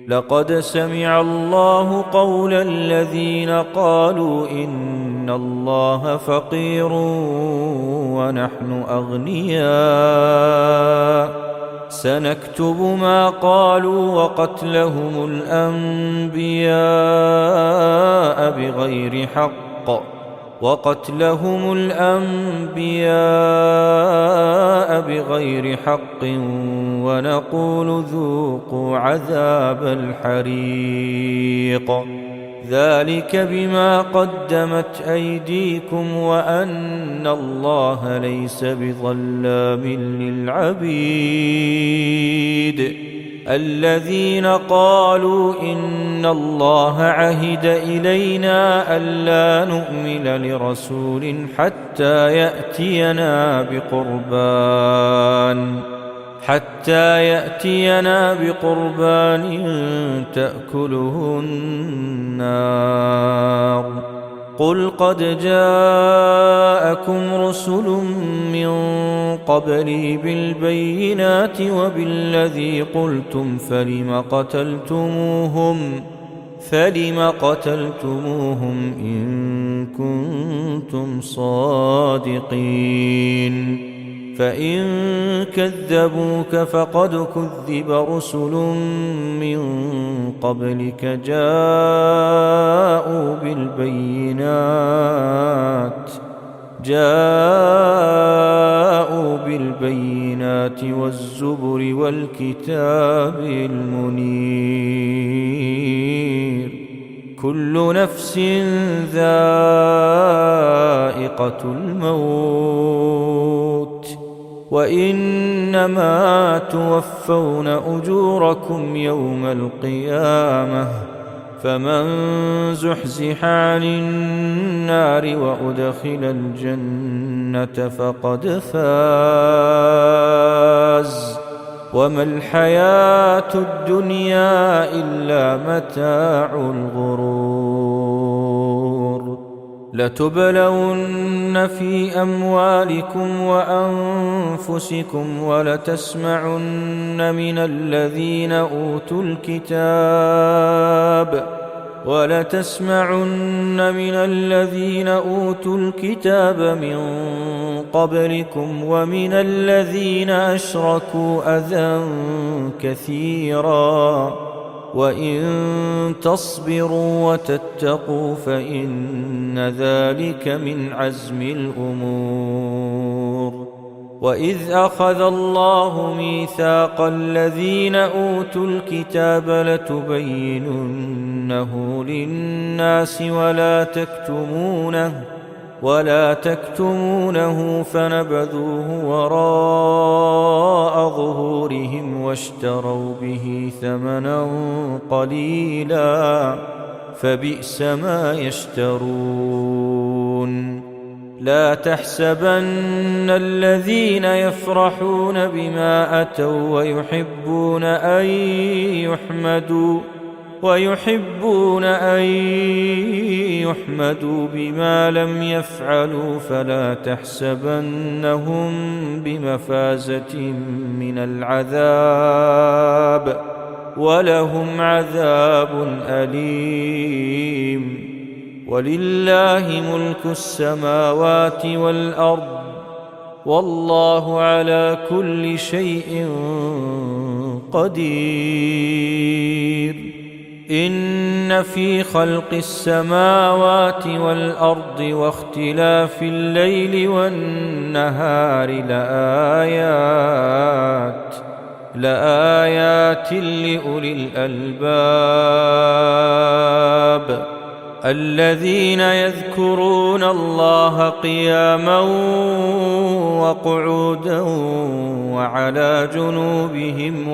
[SPEAKER 2] لقد سمع الله قول الذين قالوا إن الله فقير ونحن أغنياء سنكتب ما قالوا وقتلهم الأنبياء بغير حق ونقول ذوقوا عذاب الحريق ذلك بما قدمت أيديكم وأن الله ليس بظلام للعبيد الذين قالوا إن الله عهد إلينا ألا نؤمن لرسول حتى يأتينا بقربان تأكله النار. قل قد جاءكم رسل من قبلي بالبينات وبالذي قلتم فلم قتلتموهم إن كنتم صادقين. فإن كذبوك فقد كذب رسل من قبلك جاءوا بالبينات والزبر والكتاب المنير. كل نفس ذائقة الموت وإنما توفون أجوركم يوم القيامة. فمن زحزح عن النار وأدخل الجنة فقد فاز وما الحياة الدنيا إلا متاع الغرور. لتبلون في أموالكم وأنفسكم ولتسمعن من الذين أوتوا الكتاب من قبلكم ومن الذين أشركوا أذى كثيرا وإن تصبروا وتتقوا فإن ذلك من عزم الأمور. وإذ أخذ الله ميثاق الذين أوتوا الكتاب لتبيننه للناس ولا تكتمونه فنبذوه وراء ظهورهم واشتروا به ثمنا قليلا فبئس ما يشترون. لا تحسبن الذين يفرحون بما أتوا ويحبون أن يحمدوا بما لم يفعلوا فلا تحسبنهم بمفازة من العذاب ولهم عذاب أليم. ولله ملك السماوات والأرض والله على كل شيء قدير. إن في خلق السماوات والأرض واختلاف الليل والنهار لآيات لأولي الألباب الذين يذكرون الله قياما وقعودا وعلى جنوبهم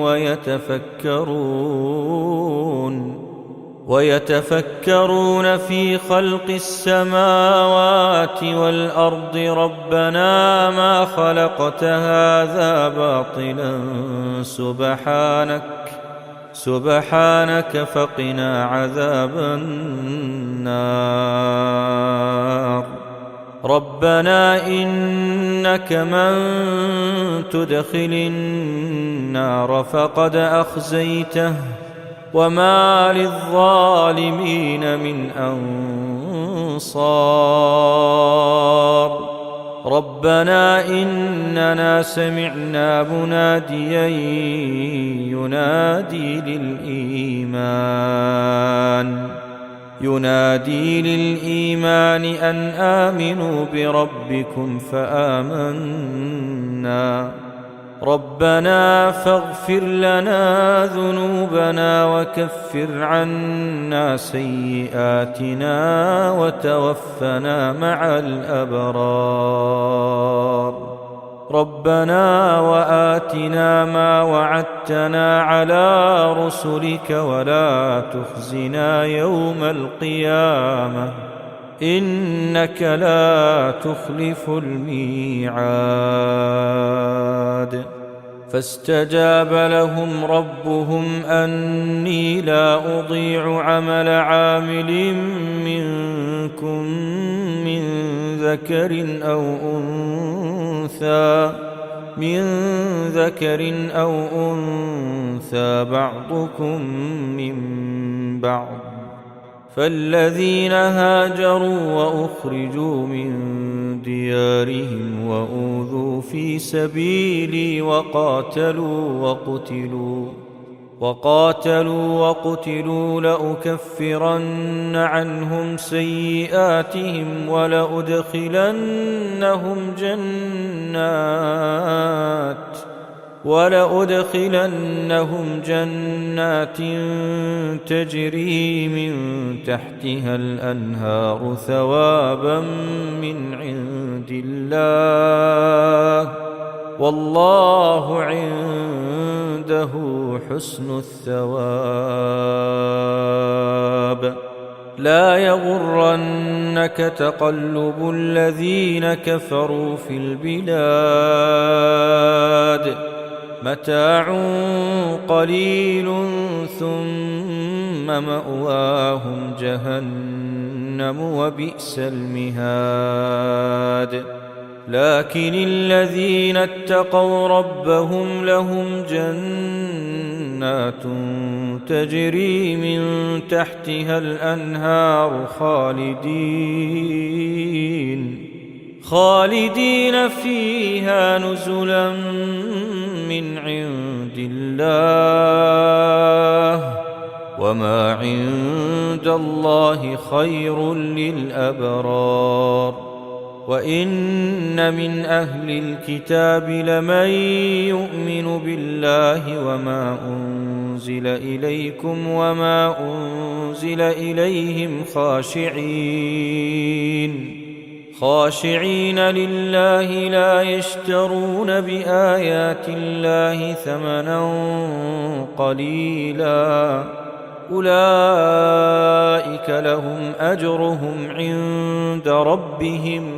[SPEAKER 2] ويتفكرون في خلق السماوات والأرض ربنا ما خلقت هذا باطلا سبحانك فقنا عذاب النار. ربنا إنك من تدخل النار فقد أخزيته وما للظالمين من أنصار. ربنا إننا سمعنا مناديا ينادي للإيمان أن آمنوا بربكم فآمنا. ربنا فاغفر لنا ذنوبنا وكفر عنا سيئاتنا وتوفنا مع الأبرار. ربنا وآتنا ما وعدتنا على رسلك ولا تخزنا يوم القيامة إنك لا تخلف الميعاد. فاستجاب لهم ربهم أني لا أضيع عمل عامل منكم من ذكر أو أنثى بعضكم من بعض. فالذين هاجروا وأخرجوا من ديارهم وأوذوا في سبيلي وقاتلوا وقتلوا لأكفرن عنهم سيئاتهم ولأدخلنهم جنات تجري من تحتها الأنهار ثوابا من عند الله والله عنده حسن الثواب. لا يغرنك تقلب الذين كفروا في البلاد متاع قليل ثم مأواهم جهنم وبئس المهاد. لكن الذين اتقوا ربهم لهم جنات تجري من تحتها الأنهار خالدين فيها نزلا من عند الله وما عند الله خير للأبرار. وإن من أهل الكتاب لمن يؤمن بالله وما أنزل إليكم وما أنزل إليهم خاشعين لله لا يشترون بآيات الله ثمنا قليلا أولئك لهم أجرهم عند ربهم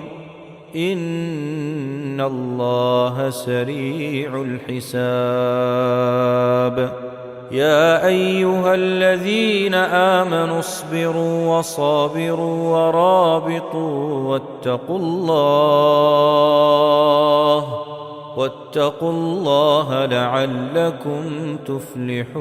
[SPEAKER 2] إن الله سريع الحساب. يا أيها الذين آمنوا اصبروا وصابروا ورابطوا واتقوا الله لعلكم تفلحون.